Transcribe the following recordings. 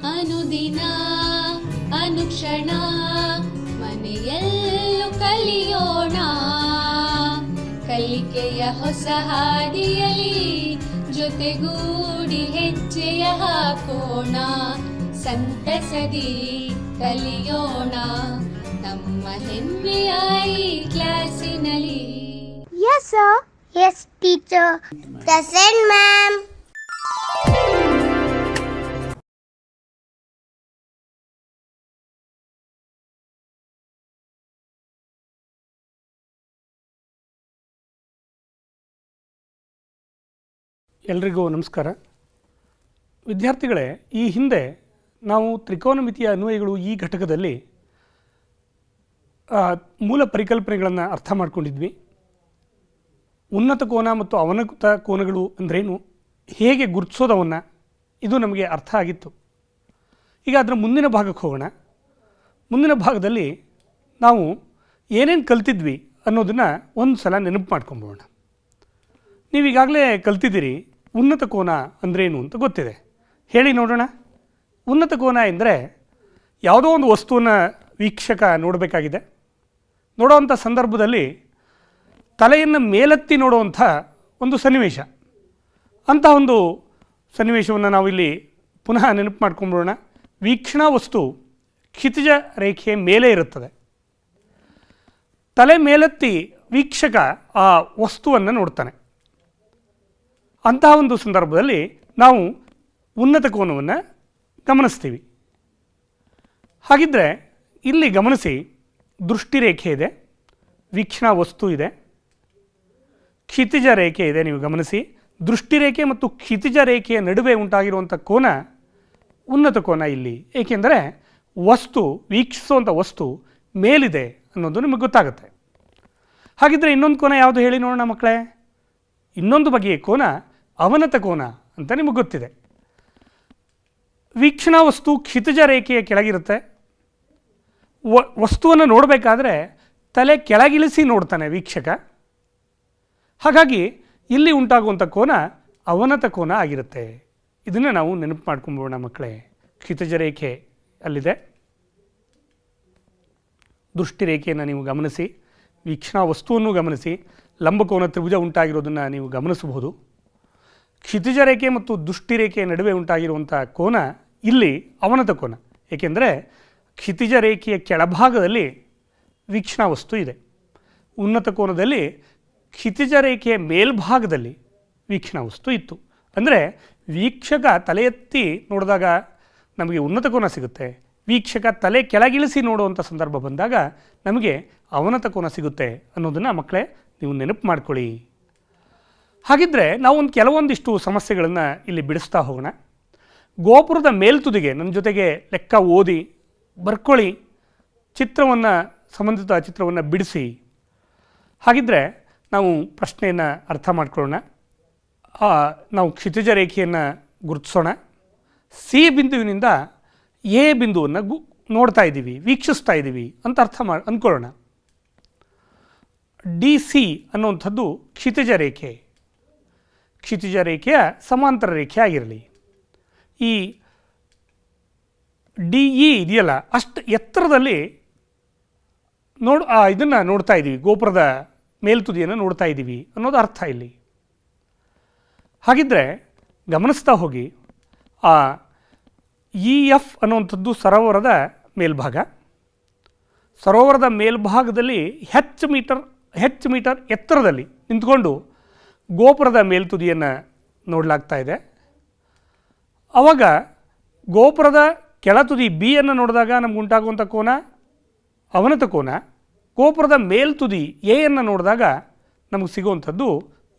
ಅನುದಿನ ಅನುಕ್ಷಣ ಮನೆಯಲ್ಲೂ ಕಲಿಯೋಣ, ಕಲಿಕೆಯ ಹೊಸ ಹಾದಿಯಲಿ ಜೊತೆಗೂಡಿ ಹೆಜ್ಜೆಯ ಹಾಕೋಣ, ಸಂತಸದಿ ಕಲಿಯೋಣ ನಮ್ಮ ಹೆಮ್ಮೆಯ ಈ ಕ್ಲಾಸಿನಲ್ಲಿ. Yes sir. Yes teacher. Present ma'am. ಎಲ್ರಿಗೂ ನಮಸ್ಕಾರ. ವಿದ್ಯಾರ್ಥಿಗಳೇ, ಈ ಹಿಂದೆ ನಾವು ತ್ರಿಕೋನಮಿತಿಯ ಅನ್ವಯಗಳು ಈ ಘಟಕದಲ್ಲಿ ಮೂಲ ಪರಿಕಲ್ಪನೆಗಳನ್ನು ಅರ್ಥ ಮಾಡ್ಕೊಂಡಿದ್ವಿ. ಉನ್ನತ ಕೋನ ಮತ್ತು ಅವನತ ಕೋನಗಳು ಅಂದ್ರೇನು, ಹೇಗೆ ಗುರುತಿಸೋದವನ್ನು, ಇದು ನಮಗೆ ಅರ್ಥ ಆಗಿತ್ತು. ಈಗ ಅದರ ಮುಂದಿನ ಭಾಗಕ್ಕೆ ಹೋಗೋಣ. ಮುಂದಿನ ಭಾಗದಲ್ಲಿ ನಾವು ಏನೇನು ಕಲ್ತಿದ್ವಿ ಅನ್ನೋದನ್ನು ಒಂದು ಸಲ ನೆನಪು ಮಾಡ್ಕೊಂಬೋಣ. ನೀವೀಗಾಗಲೇ ಕಲ್ತಿದ್ದೀರಿ ಉನ್ನತ ಕೋನ ಅಂದ್ರೇನು ಅಂತ ಗೊತ್ತಿದೆ. ಹೇಳಿ ನೋಡೋಣ. ಉನ್ನತ ಕೋನ ಎಂದರೆ ಯಾವುದೋ ಒಂದು ವಸ್ತುವನ್ನು ವೀಕ್ಷಕ ನೋಡಬೇಕಾಗಿದೆ. ನೋಡೋವಂಥ ಸಂದರ್ಭದಲ್ಲಿ ತಲೆಯನ್ನು ಮೇಲೆತ್ತಿ ನೋಡುವಂಥ ಒಂದು ಸನ್ನಿವೇಶ. ಅಂಥ ಒಂದು ಸನ್ನಿವೇಶವನ್ನು ನಾವಿಲ್ಲಿ ಪುನಃ ನೆನಪು ಮಾಡ್ಕೊಂಬಿಡೋಣ. ವೀಕ್ಷಣಾ ವಸ್ತು ಕ್ಷಿತಿಜ ರೇಖೆಯ ಮೇಲೆ ಇರುತ್ತದೆ. ತಲೆ ಮೇಲೆತ್ತಿ ವೀಕ್ಷಕ ಆ ವಸ್ತುವನ್ನು ನೋಡ್ತಾನೆ. ಅಂತಹ ಒಂದು ಸಂದರ್ಭದಲ್ಲಿ ನಾವು ಉನ್ನತ ಕೋನವನ್ನು ಗಮನಿಸ್ತೀವಿ. ಹಾಗಿದ್ದರೆ ಇಲ್ಲಿ ಗಮನಿಸಿ, ದೃಷ್ಟಿರೇಖೆ ಇದೆ, ವೀಕ್ಷಣಾ ವಸ್ತು ಇದೆ, ಕ್ಷಿತಿಜ ರೇಖೆ ಇದೆ. ನೀವು ಗಮನಿಸಿ, ದೃಷ್ಟಿರೇಖೆ ಮತ್ತು ಕ್ಷಿತಿಜ ರೇಖೆಯ ನಡುವೆ ಉಂಟಾಗಿರುವಂಥ ಕೋನ ಉನ್ನತ ಕೋನ ಇಲ್ಲಿ. ಏಕೆಂದರೆ ವಸ್ತು, ವೀಕ್ಷಿಸುವಂಥ ವಸ್ತು ಮೇಲಿದೆ ಅನ್ನೋದು ನಿಮಗೆ ಗೊತ್ತಾಗುತ್ತೆ. ಹಾಗಿದ್ದರೆ ಇನ್ನೊಂದು ಕೋನ ಯಾವುದು ಹೇಳಿ ನೋಡೋಣ ಮಕ್ಕಳೇ. ಇನ್ನೊಂದು ಬಗೆಯ ಕೋನ ಅವನತ ಕೋನ ಅಂತ ನಿಮಗೆ ಗೊತ್ತಿದೆ. ವೀಕ್ಷಣಾ ವಸ್ತು ಕ್ಷಿತಿಜ ರೇಖೆಯ ಕೆಳಗಿರುತ್ತೆ. ವಸ್ತುವನ್ನು ನೋಡಬೇಕಾದ್ರೆ ತಲೆ ಕೆಳಗಿಳಿಸಿ ನೋಡ್ತಾನೆ ವೀಕ್ಷಕ. ಹಾಗಾಗಿ ಇಲ್ಲಿ ಉಂಟಾಗುವಂಥ ಕೋನ ಅವನತ ಕೋನ ಆಗಿರುತ್ತೆ. ಇದನ್ನು ನಾವು ನೆನಪು ಮಾಡ್ಕೊಂಬೋಣ ಮಕ್ಕಳೇ. ಕ್ಷಿತಿಜ ರೇಖೆ ಅಲ್ಲಿದೆ, ದೃಷ್ಟಿರೇಖೆಯನ್ನು ನೀವು ಗಮನಿಸಿ, ವೀಕ್ಷಣಾ ವಸ್ತುವನ್ನು ಗಮನಿಸಿ, ಲಂಬಕೋನ ತ್ರಿಭುಜ ಉಂಟಾಗಿರೋದನ್ನು ನೀವು ಗಮನಿಸಬಹುದು. ಕ್ಷಿತಿಜ ರೇಖೆ ಮತ್ತು ದೃಷ್ಟಿರೇಖೆಯ ನಡುವೆ ಉಂಟಾಗಿರುವಂಥ ಕೋನ ಇಲ್ಲಿ ಅವನತ ಕೋನ. ಏಕೆಂದರೆ ಕ್ಷಿತಿಜ ರೇಖೆಯ ಕೆಳಭಾಗದಲ್ಲಿ ವೀಕ್ಷಣಾ ವಸ್ತು ಇದೆ. ಉನ್ನತ ಕೋನದಲ್ಲಿ ಕ್ಷಿತಿಜ ರೇಖೆಯ ಮೇಲ್ಭಾಗದಲ್ಲಿ ವೀಕ್ಷಣಾ ವಸ್ತು ಇತ್ತು. ಅಂದರೆ ವೀಕ್ಷಕ ತಲೆ ಎತ್ತಿ ನೋಡಿದಾಗ ನಮಗೆ ಉನ್ನತ ಕೋನ ಸಿಗುತ್ತೆ. ವೀಕ್ಷಕ ತಲೆ ಕೆಳಗಿಳಿಸಿ ನೋಡುವಂಥ ಸಂದರ್ಭ ಬಂದಾಗ ನಮಗೆ ಅವನತ ಕೋನ ಸಿಗುತ್ತೆ ಅನ್ನೋದನ್ನು ಮಕ್ಕಳೇ ನೀವು ನೆನಪು ಮಾಡ್ಕೊಳ್ಳಿ. ಹಾಗಿದ್ದರೆ ನಾವು ಕೆಲವೊಂದಿಷ್ಟು ಸಮಸ್ಯೆಗಳನ್ನು ಇಲ್ಲಿ ಬಿಡಿಸ್ತಾ ಹೋಗೋಣ. ಗೋಪುರದ ಮೇಲ್ತುದಿಗೆ ನನ್ನ ಜೊತೆಗೆ ಲೆಕ್ಕ ಓದಿ ಬರ್ಕೊಳ್ಳಿ, ಚಿತ್ರವನ್ನು, ಸಂಬಂಧಿತ ಚಿತ್ರವನ್ನು ಬಿಡಿಸಿ. ಹಾಗಿದ್ದರೆ ನಾವು ಪ್ರಶ್ನೆಯನ್ನು ಅರ್ಥ ಮಾಡ್ಕೊಳ್ಳೋಣ. ನಾವು ಕ್ಷಿತಿಜ ರೇಖೆಯನ್ನು ಗುರುತಿಸೋಣ. ಸಿ ಬಿಂದುವಿನಿಂದ ಎ ಬಿಂದುವನ್ನು ನೋಡ್ತಾ ಇದ್ದೀವಿ, ವೀಕ್ಷಿಸ್ತಾ ಇದ್ದೀವಿ ಅಂತ ಅಂದ್ಕೊಳ್ಳೋಣ. ಡಿ ಸಿ ಅನ್ನುವಂಥದ್ದು ಕ್ಷಿತಿಜ ರೇಖೆ, ಕ್ಷಿತಿಜ ರೇಖೆಯ ಸಮಾಂತರ ರೇಖೆ ಆಗಿರಲಿ. ಈ ಡಿ ಇ ಇದೆಯಲ್ಲ, ಅಷ್ಟು ಎತ್ತರದಲ್ಲಿ ಇದನ್ನು ನೋಡ್ತಾ ಇದ್ದೀವಿ, ಗೋಪುರದ ಮೇಲ್ತುದಿಯನ್ನು ನೋಡ್ತಾ ಇದ್ದೀವಿ ಅನ್ನೋದು ಅರ್ಥ ಇಲ್ಲಿ. ಹಾಗಿದ್ದರೆ ಗಮನಿಸ್ತಾ ಹೋಗಿ, ಇ ಎಫ್ ಅನ್ನುವಂಥದ್ದು ಸರೋವರದ ಮೇಲ್ಭಾಗ. ಸರೋವರದ ಮೇಲ್ಭಾಗದಲ್ಲಿ ಹೆಚ್ಚು ಮೀಟರ್ ಎತ್ತರದಲ್ಲಿ ನಿಂತ್ಕೊಂಡು ಗೋಪುರದ ಮೇಲ್ತುದಿಯನ್ನು ನೋಡಲಾಗ್ತಾ ಇದೆ. ಆವಾಗ ಗೋಪುರದ ಕೆಳತುದಿ ಬಿ ಅನ್ನು ನೋಡಿದಾಗ ನಮ್ಗೆ ಉಂಟಾಗುವಂಥ ಕೋನ ಅವನತ ಕೋನ. ಗೋಪುರದ ಮೇಲ್ತುದಿ ಎ ಅನ್ನು ನೋಡಿದಾಗ ನಮಗೆ ಸಿಗುವಂಥದ್ದು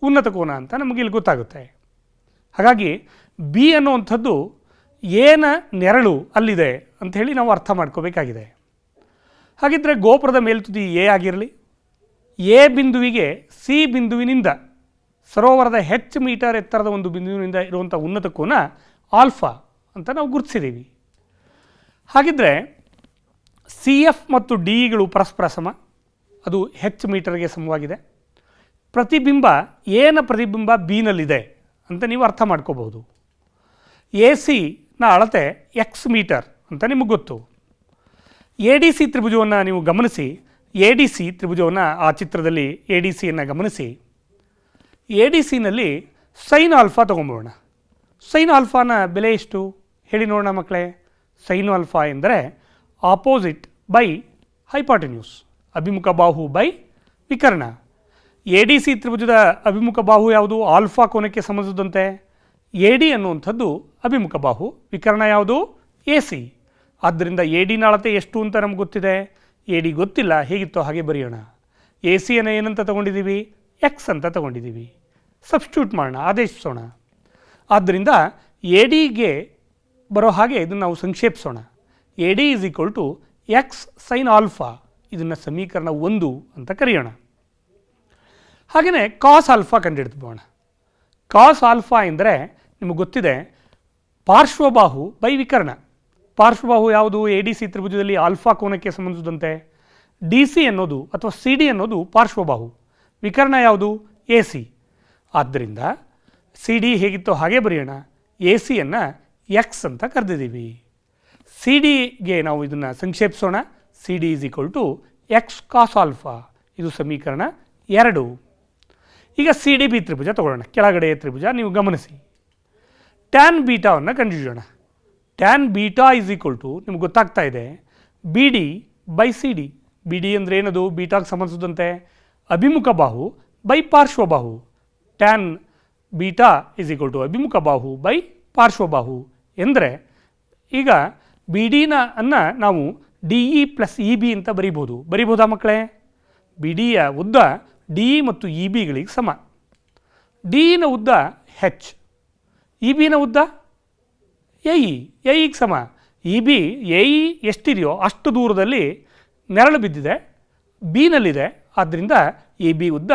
ಉನ್ನತ ಕೋನ ಅಂತ ನಮಗೆ ಇಲ್ಲಿ ಗೊತ್ತಾಗುತ್ತೆ. ಹಾಗಾಗಿ ಬಿ ಅನ್ನುವಂಥದ್ದು ಏನ ನೆರಳು ಅಲ್ಲಿದೆ ಅಂಥೇಳಿ ನಾವು ಅರ್ಥ ಮಾಡ್ಕೋಬೇಕಾಗಿದೆ. ಹಾಗಿದ್ದರೆ ಗೋಪುರದ ಮೇಲ್ತುದಿ ಎ ಆಗಿರಲಿ, ಎ ಬಿಂದುವಿಗೆ ಸಿ ಬಿಂದುವಿನಿಂದ ಸರೋವರದ ಹೆಚ್ಚು ಮೀಟರ್ ಎತ್ತರದ ಒಂದು ಬಿಂದುವಿನಿಂದ ಇರುವಂಥ ಉನ್ನತ ಕೋನ ಆಲ್ಫಾ ಅಂತ ನಾವು ಗುರುತಿಸಿದ್ದೀವಿ. ಹಾಗಿದ್ದರೆ ಸಿ ಎಫ್ ಮತ್ತು ಡಿ ಇಗಳು ಪರಸ್ಪರ ಸಮ, ಅದು ಹೆಚ್ಚು ಮೀಟರ್ಗೆ ಸಮವಾಗಿದೆ. ಪ್ರತಿಬಿಂಬ ಎನ ಪ್ರತಿಬಿಂಬ ಬಿನಲ್ಲಿದೆ ಅಂತ ನೀವು ಅರ್ಥ ಮಾಡ್ಕೋಬಹುದು. ಎ ಸಿ ಅಳತೆ ಎಕ್ಸ್ ಮೀಟರ್ ಅಂತ ನಿಮಗೆ ಗೊತ್ತು. ಎ ಡಿ ಸಿ ತ್ರಿಭುಜವನ್ನು ನೀವು ಗಮನಿಸಿ. ಎ ಡಿ ಸಿ ತ್ರಿಭುಜವನ್ನು ಆ ಚಿತ್ರದಲ್ಲಿ ಎ ಡಿ ಸಿಯನ್ನು ಗಮನಿಸಿ. ಎ ಡಿ ಸಿನಲ್ಲಿ ಸೈನ್ ಆಲ್ಫಾ ತೊಗೊಂಬೋಣ. ಸೈನ್ ಆಲ್ಫಾನ ಬೆಲೆ ಎಷ್ಟು ಹೇಳಿ ನೋಡೋಣ ಮಕ್ಕಳೇ. ಸೈನ್ ಆಲ್ಫಾ ಎಂದರೆ ಆಪೋಸಿಟ್ ಬೈ ಹೈಪಾಟೆನ್ಯೂಸ್, ಅಭಿಮುಖ ಬಾಹು ಬೈ ವಿಕರ್ಣ. ಎ ಡಿ ಸಿ ತ್ರಿಭುಜದ ಅಭಿಮುಖ ಬಾಹು ಯಾವುದು? ಆಲ್ಫಾ ಕೋನಕ್ಕೆ ಸಂಬಂಧಿಸಿದಂತೆ ಎ ಡಿ ಅನ್ನುವಂಥದ್ದು ಅಭಿಮುಖ ಬಾಹು, ವಿಕರ್ಣ ಯಾವುದು? A C. ಆದ್ದರಿಂದ ಎ ಡಿನ ಅಳತೆ ಎಷ್ಟು ಅಂತ ನಮ್ಗೆ ಗೊತ್ತಿದೆ. ಎ ಡಿ ಗೊತ್ತಿಲ್ಲ, ಹೇಗಿತ್ತೋ ಹಾಗೆ ಬರೆಯೋಣ. ಎ ಸಿಯನ್ನು ಏನಂತ ತೊಗೊಂಡಿದ್ದೀವಿ? ಎಕ್ಸ್ ಅಂತ ತೊಗೊಂಡಿದ್ದೀವಿ. ಸಬ್ಸ್ಟಿಟ್ಯೂಟ್ ಮಾಡೋಣ, ಆದೇಶಿಸೋಣ. ಆದ್ದರಿಂದ ಎ ಡಿಗೆ ಬರೋ ಹಾಗೆ ಇದನ್ನು ನಾವು ಸಂಕ್ಷೇಪಿಸೋಣ. A D is equal to x sine alpha. ಇದನ್ನು ಸಮೀಕರಣ 1 ಅಂತ ಕರೆಯೋಣ. ಹಾಗೆಯೇ ಕಾಸ್ ಆಲ್ಫಾ ಕಂಡುಹಿಡಿದುಬೋಣ. ಕಾಸ್ ಆಲ್ಫಾ ಎಂದರೆ ನಿಮಗೆ ಗೊತ್ತಿದೆ ಪಾರ್ಶ್ವಬಾಹು ಬೈ ವಿಕರ್ಣ. ಪಾರ್ಶ್ವಬಾಹು ಯಾವುದು? ಎ ಡಿ ಸಿ ತ್ರಿಭುಜದಲ್ಲಿ ಆಲ್ಫಾ ಕೋನಕ್ಕೆ ಸಂಬಂಧಿಸಿದಂತೆ ಡಿ ಸಿ ಅನ್ನೋದು ಅಥವಾ ಸಿ ಡಿ ಅನ್ನೋದು ಪಾರ್ಶ್ವಬಾಹು, ವಿಕರ್ಣ ಯಾವುದು? A C. ಆದ್ದರಿಂದ ಸಿ ಡಿ ಹೇಗಿತ್ತೋ ಹಾಗೆ ಬರೆಯೋಣ. ಎ ಸಿಯನ್ನು ಎಕ್ಸ್ ಅಂತ ಕರೆದಿದ್ದೀವಿ. ಸಿ ಡಿಗೆ ನಾವು ಇದನ್ನು ಸಂಕ್ಷೇಪಿಸೋಣ. C D is equal to x cos alpha. ಇದು ಸಮೀಕರಣ 2. ಈಗ ಸಿ ಡಿ ಬಿ ತ್ರಿಭುಜ ತಗೊಳ್ಳೋಣ, ಕೆಳಗಡೆಯ ತ್ರಿಭುಜ. ನೀವು ಗಮನಿಸಿ, ಟ್ಯಾನ್ ಬೀಟಾವನ್ನು ಕಂಡುಹಿಡಿಯೋಣ. Tan beta is equal to ನಿಮ್ಗೆ ಗೊತ್ತಾಗ್ತಾ ಇದೆ B D by C D. B D ಅಂದರೆ ಏನದು? ಬೀಟಾಗೆ ಸಂಬಂಧಿಸಿದಂತೆ ಅಭಿಮುಖ ಬಾಹು ಬೈ ಪಾರ್ಶ್ವಬಾಹು. Tan beta is equal to ಅಭಿಮುಖ ಬಾಹು ಬೈ ಪಾರ್ಶ್ವಬಾಹು ಎಂದರೆ ಈಗ ಬಿ ಡಿನ ನಾವು D E plus E B ಅಂತ ಬರೀಬಹುದಾ ಮಕ್ಕಳೇ? ಬಿ ಡಿಯ ಉದ್ದ ಡಿ ಇ ಮತ್ತು ಇ ಬಿಗಳಿಗೆ ಸಮ. ಡಿ ಇನ ಉದ್ದ ಹೆಚ್, ಇ ಬಿನ ಉದ್ದ ಎ ಇಗೆ ಸಮ. ಇ ಬಿ ಎ ಇ ಎಷ್ಟಿದೆಯೋ ಅಷ್ಟು ದೂರದಲ್ಲಿ ನೆರಳು ಬಿದ್ದಿದೆ, ಬಿನಲ್ಲಿದೆ. ಆದ್ದರಿಂದ ಎ ಬಿ ಉದ್ದ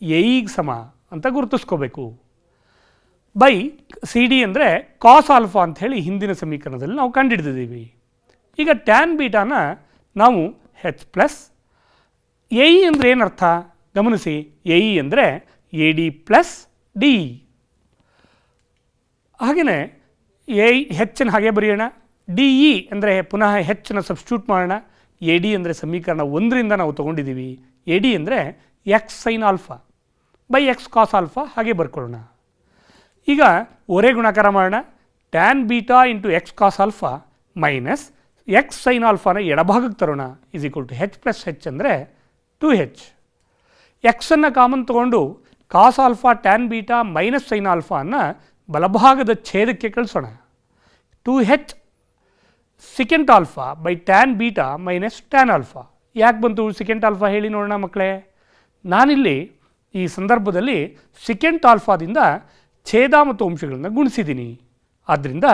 ಎ ಇಗೆ ಸಮ ಅಂತ ಗುರುತಿಸ್ಕೋಬೇಕು. ಬೈ ಸಿ ಡಿ ಅಂದರೆ ಕಾಸ್ ಆಲ್ಫಾ ಅಂತ ಹೇಳಿ ಹಿಂದಿನ ಸಮೀಕರಣದಲ್ಲಿ ನಾವು ಕಂಡುಹಿಡಿದಿದ್ದೀವಿ. ಈಗ ಟ್ಯಾನ್ ಬೀಟಾನ ನಾವು ಹೆಚ್ ಪ್ಲಸ್ ಎ ಇ ಅಂದರೆ ಏನರ್ಥ ಗಮನಿಸಿ. ಎ ಇ ಅಂದರೆ A D plus D E. ಹಾಗೆಯೇ ಎ ಹೆಚ್ಚನ್ನು ಹಾಗೆ ಬರೆಯೋಣ. ಡಿ ಇ ಅಂದರೆ ಪುನಃ ಹೆಚ್ಚನ್ನು ಸಬ್ಸ್ಟಿಟ್ಯೂಟ್ ಮಾಡೋಣ. ಎ ಡಿ ಅಂದರೆ ಸಮೀಕರಣ 1ರಿಂದ ನಾವು ತೊಗೊಂಡಿದ್ದೀವಿ. ಎ ಡಿ ಅಂದರೆ x sine alpha by x cos alpha ಹಾಗೆ ಬರ್ಕೊಳ್ಳೋಣ. ಈಗ ಒರೆ ಗುಣಾಕಾರ ಮಾಡೋಣ. Tan beta into x cos alpha minus x sine ಆಲ್ಫಾನ ಎಡಭಾಗಕ್ಕೆ ತರೋಣ. Is equal to H plus H ಅಂದರೆ 2h. ಎಕ್ಸನ್ನು ಕಾಮನ್ ತೊಗೊಂಡು ಕಾಸ್ alpha tan beta minus sine ಆಲ್ಫಾನ್ನು ಬಲಭಾಗದ ಛೇದಕ್ಕೆ ಕಳಿಸೋಣ. 2h secant alpha by tan beta minus tan alpha. ಯಾಕೆ ಬಂತು ಸಿಕೆಂಟ್ ಆಲ್ಫಾ ಹೇಳಿ ನೋಡೋಣ ಮಕ್ಕಳೇ. ನಾನಿಲ್ಲಿ ಈ ಸಂದರ್ಭದಲ್ಲಿ ಸಿಕೆಂಟ್ ಆಲ್ಫಾದಿಂದ ಛೇದ ಮತ್ತು ಅಂಶಗಳನ್ನು ಗುಣಿಸಿದ್ದೀನಿ. ಆದ್ದರಿಂದ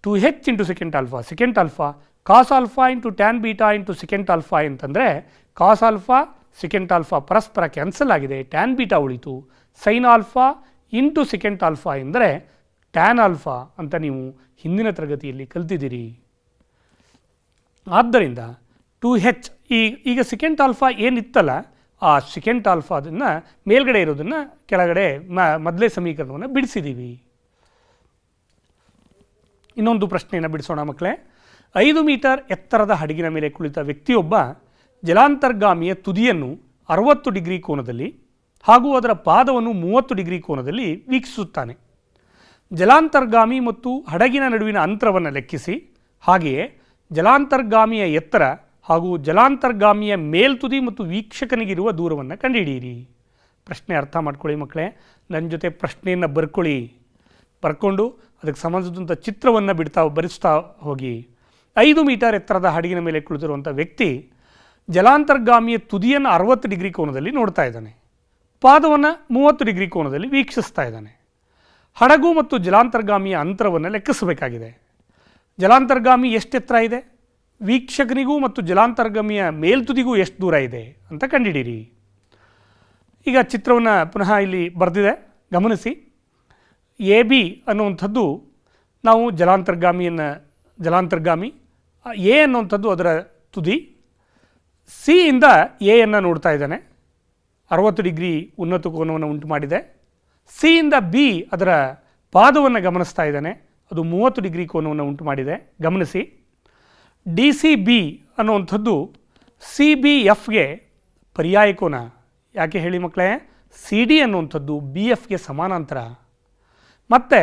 2h into secant alpha cos alpha into tan beta into secant alpha ಅಂತಂದರೆ ಕಾಸ್ ಆಲ್ಫಾ ಸೆಕೆಂಟ್ ಆಲ್ಫಾ ಪರಸ್ಪರ ಕ್ಯಾನ್ಸಲ್ ಆಗಿದೆ, ಟ್ಯಾನ್ ಬೀಟಾ ಉಳಿತು. Sine alpha into secant alpha ಎಂದರೆ ಟ್ಯಾನ್ ಆಲ್ಫಾ ಅಂತ ನೀವು ಹಿಂದಿನ ತರಗತಿಯಲ್ಲಿ ಕಲ್ತಿದ್ದೀರಿ. ಆದ್ದರಿಂದ 2h ಈಗ ಸೆಕೆಂಟ್ ಆಲ್ಫಾ ಏನಿತ್ತಲ್ಲ ಆ ಸೆಕೆಂಟ್ ಆಲ್ಫಾ ಅದನ್ನು ಮೇಲ್ಗಡೆ ಇರೋದನ್ನು ಕೆಳಗಡೆ ಮೊದಲೇ ಸಮೀಕರಣವನ್ನು ಬಿಡಿಸಿದ್ದೀವಿ. ಇನ್ನೊಂದು ಪ್ರಶ್ನೆಯನ್ನು ಬಿಡಿಸೋಣ ಮಕ್ಕಳೇ. 5 ಮೀಟರ್ ಎತ್ತರದ ಹಡಗಿನ ಮೇಲೆ ಕುಳಿತ ವ್ಯಕ್ತಿಯೊಬ್ಬ ಜಲಾಂತರ್ಗಾಮಿಯ ತುದಿಯನ್ನು 60 ಡಿಗ್ರಿ ಕೋನದಲ್ಲಿ ಹಾಗೂ ಅದರ ಪಾದವನ್ನು 30 ಡಿಗ್ರಿ ಕೋನದಲ್ಲಿ ವೀಕ್ಷಿಸುತ್ತಾನೆ. ಜಲಾಂತರ್ಗಾಮಿ ಮತ್ತು ಹಡಗಿನ ನಡುವಿನ ಅಂತರವನ್ನು ಲೆಕ್ಕಿಸಿ, ಹಾಗೆಯೇ ಜಲಾಂತರ್ಗಾಮಿಯ ಎತ್ತರ ಹಾಗೂ ಜಲಾಂತರ್ಗಾಮಿಯ ಮೇಲ್ತುದಿ ಮತ್ತು ವೀಕ್ಷಕನಿಗಿರುವ ದೂರವನ್ನು ಕಂಡುಹಿಡಿಯಿರಿ. ಪ್ರಶ್ನೆ ಅರ್ಥ ಮಾಡ್ಕೊಳ್ಳಿ ಮಕ್ಕಳೇ. ನನ್ನ ಜೊತೆ ಪ್ರಶ್ನೆಯನ್ನು ಬರ್ಕೊಂಡು ಅದಕ್ಕೆ ಸಂಬಂಧಿಸಿದಂಥ ಚಿತ್ರವನ್ನು ಬರೆಸ್ತಾ ಹೋಗಿ. 5 ಮೀಟರ್ ಎತ್ತರದ ಹಡಗಿನ ಮೇಲೆ ಕುಳಿತಿರುವಂಥ ವ್ಯಕ್ತಿ ಜಲಾಂತರ್ಗಾಮಿಯ ತುದಿಯನ್ನು 60 ಡಿಗ್ರಿ ಕೋನದಲ್ಲಿ ನೋಡ್ತಾ ಇದ್ದಾನೆ, ಪಾದವನ್ನು 30 ಡಿಗ್ರಿ ಕೋನದಲ್ಲಿ ವೀಕ್ಷಿಸ್ತಾ ಇದ್ದಾನೆ. ಹಡಗು ಮತ್ತು ಜಲಾಂತರ್ಗಾಮಿಯ ಅಂತರವನ್ನು ಲೆಕ್ಕಿಸಬೇಕಾಗಿದೆ. ಜಲಾಂತರ್ಗಾಮಿ ಎಷ್ಟು ಎತ್ತರ ಇದೆ, ವೀಕ್ಷಕನಿಗೂ ಮತ್ತು ಜಲಾಂತರ್ಗಾಮಿಯ ಮೇಲ್ತುದಿಗೂ ಎಷ್ಟು ದೂರ ಇದೆ ಅಂತ ಕಂಡುಹಿಡಿಯಿರಿ. ಈಗ ಚಿತ್ರವನ್ನು ಪುನಃ ಇಲ್ಲಿ ಬರೆದಿದೆ, ಗಮನಿಸಿ. ಎ ಬಿ ಅನ್ನುವಂಥದ್ದು ನಾವು ಜಲಾಂತರ್ಗಾಮಿ ಎ ಅನ್ನುವಂಥದ್ದು ಅದರ ತುದಿ. ಸಿ ಇಂದ ಎ ಅನ್ನು ನೋಡ್ತಾ ಇದ್ದಾನೆ, 60 ಡಿಗ್ರಿ ಉನ್ನತ ಕೋನವನ್ನು ಉಂಟು ಮಾಡಿದೆ. ಸಿ ಇಂದ ಬಿ ಅದರ ಪಾದವನ್ನು ಗಮನಿಸ್ತಾ ಇದ್ದಾನೆ, ಅದು 30 ಡಿಗ್ರಿ ಕೋನವನ್ನು ಉಂಟು ಮಾಡಿದೆ. ಗಮನಿಸಿ, ಡಿ ಸಿ ಬಿ ಅನ್ನುವಂಥದ್ದು ಸಿ ಬಿ ಎಫ್ಗೆ ಪರ್ಯಾಯ ಕೋನ. ಯಾಕೆ ಹೇಳಿ ಮಕ್ಕಳೇ? ಸಿ ಡಿ ಅನ್ನುವಂಥದ್ದು ಬಿ ಎಫ್ಗೆ ಸಮಾನಾಂತರ. ಮತ್ತು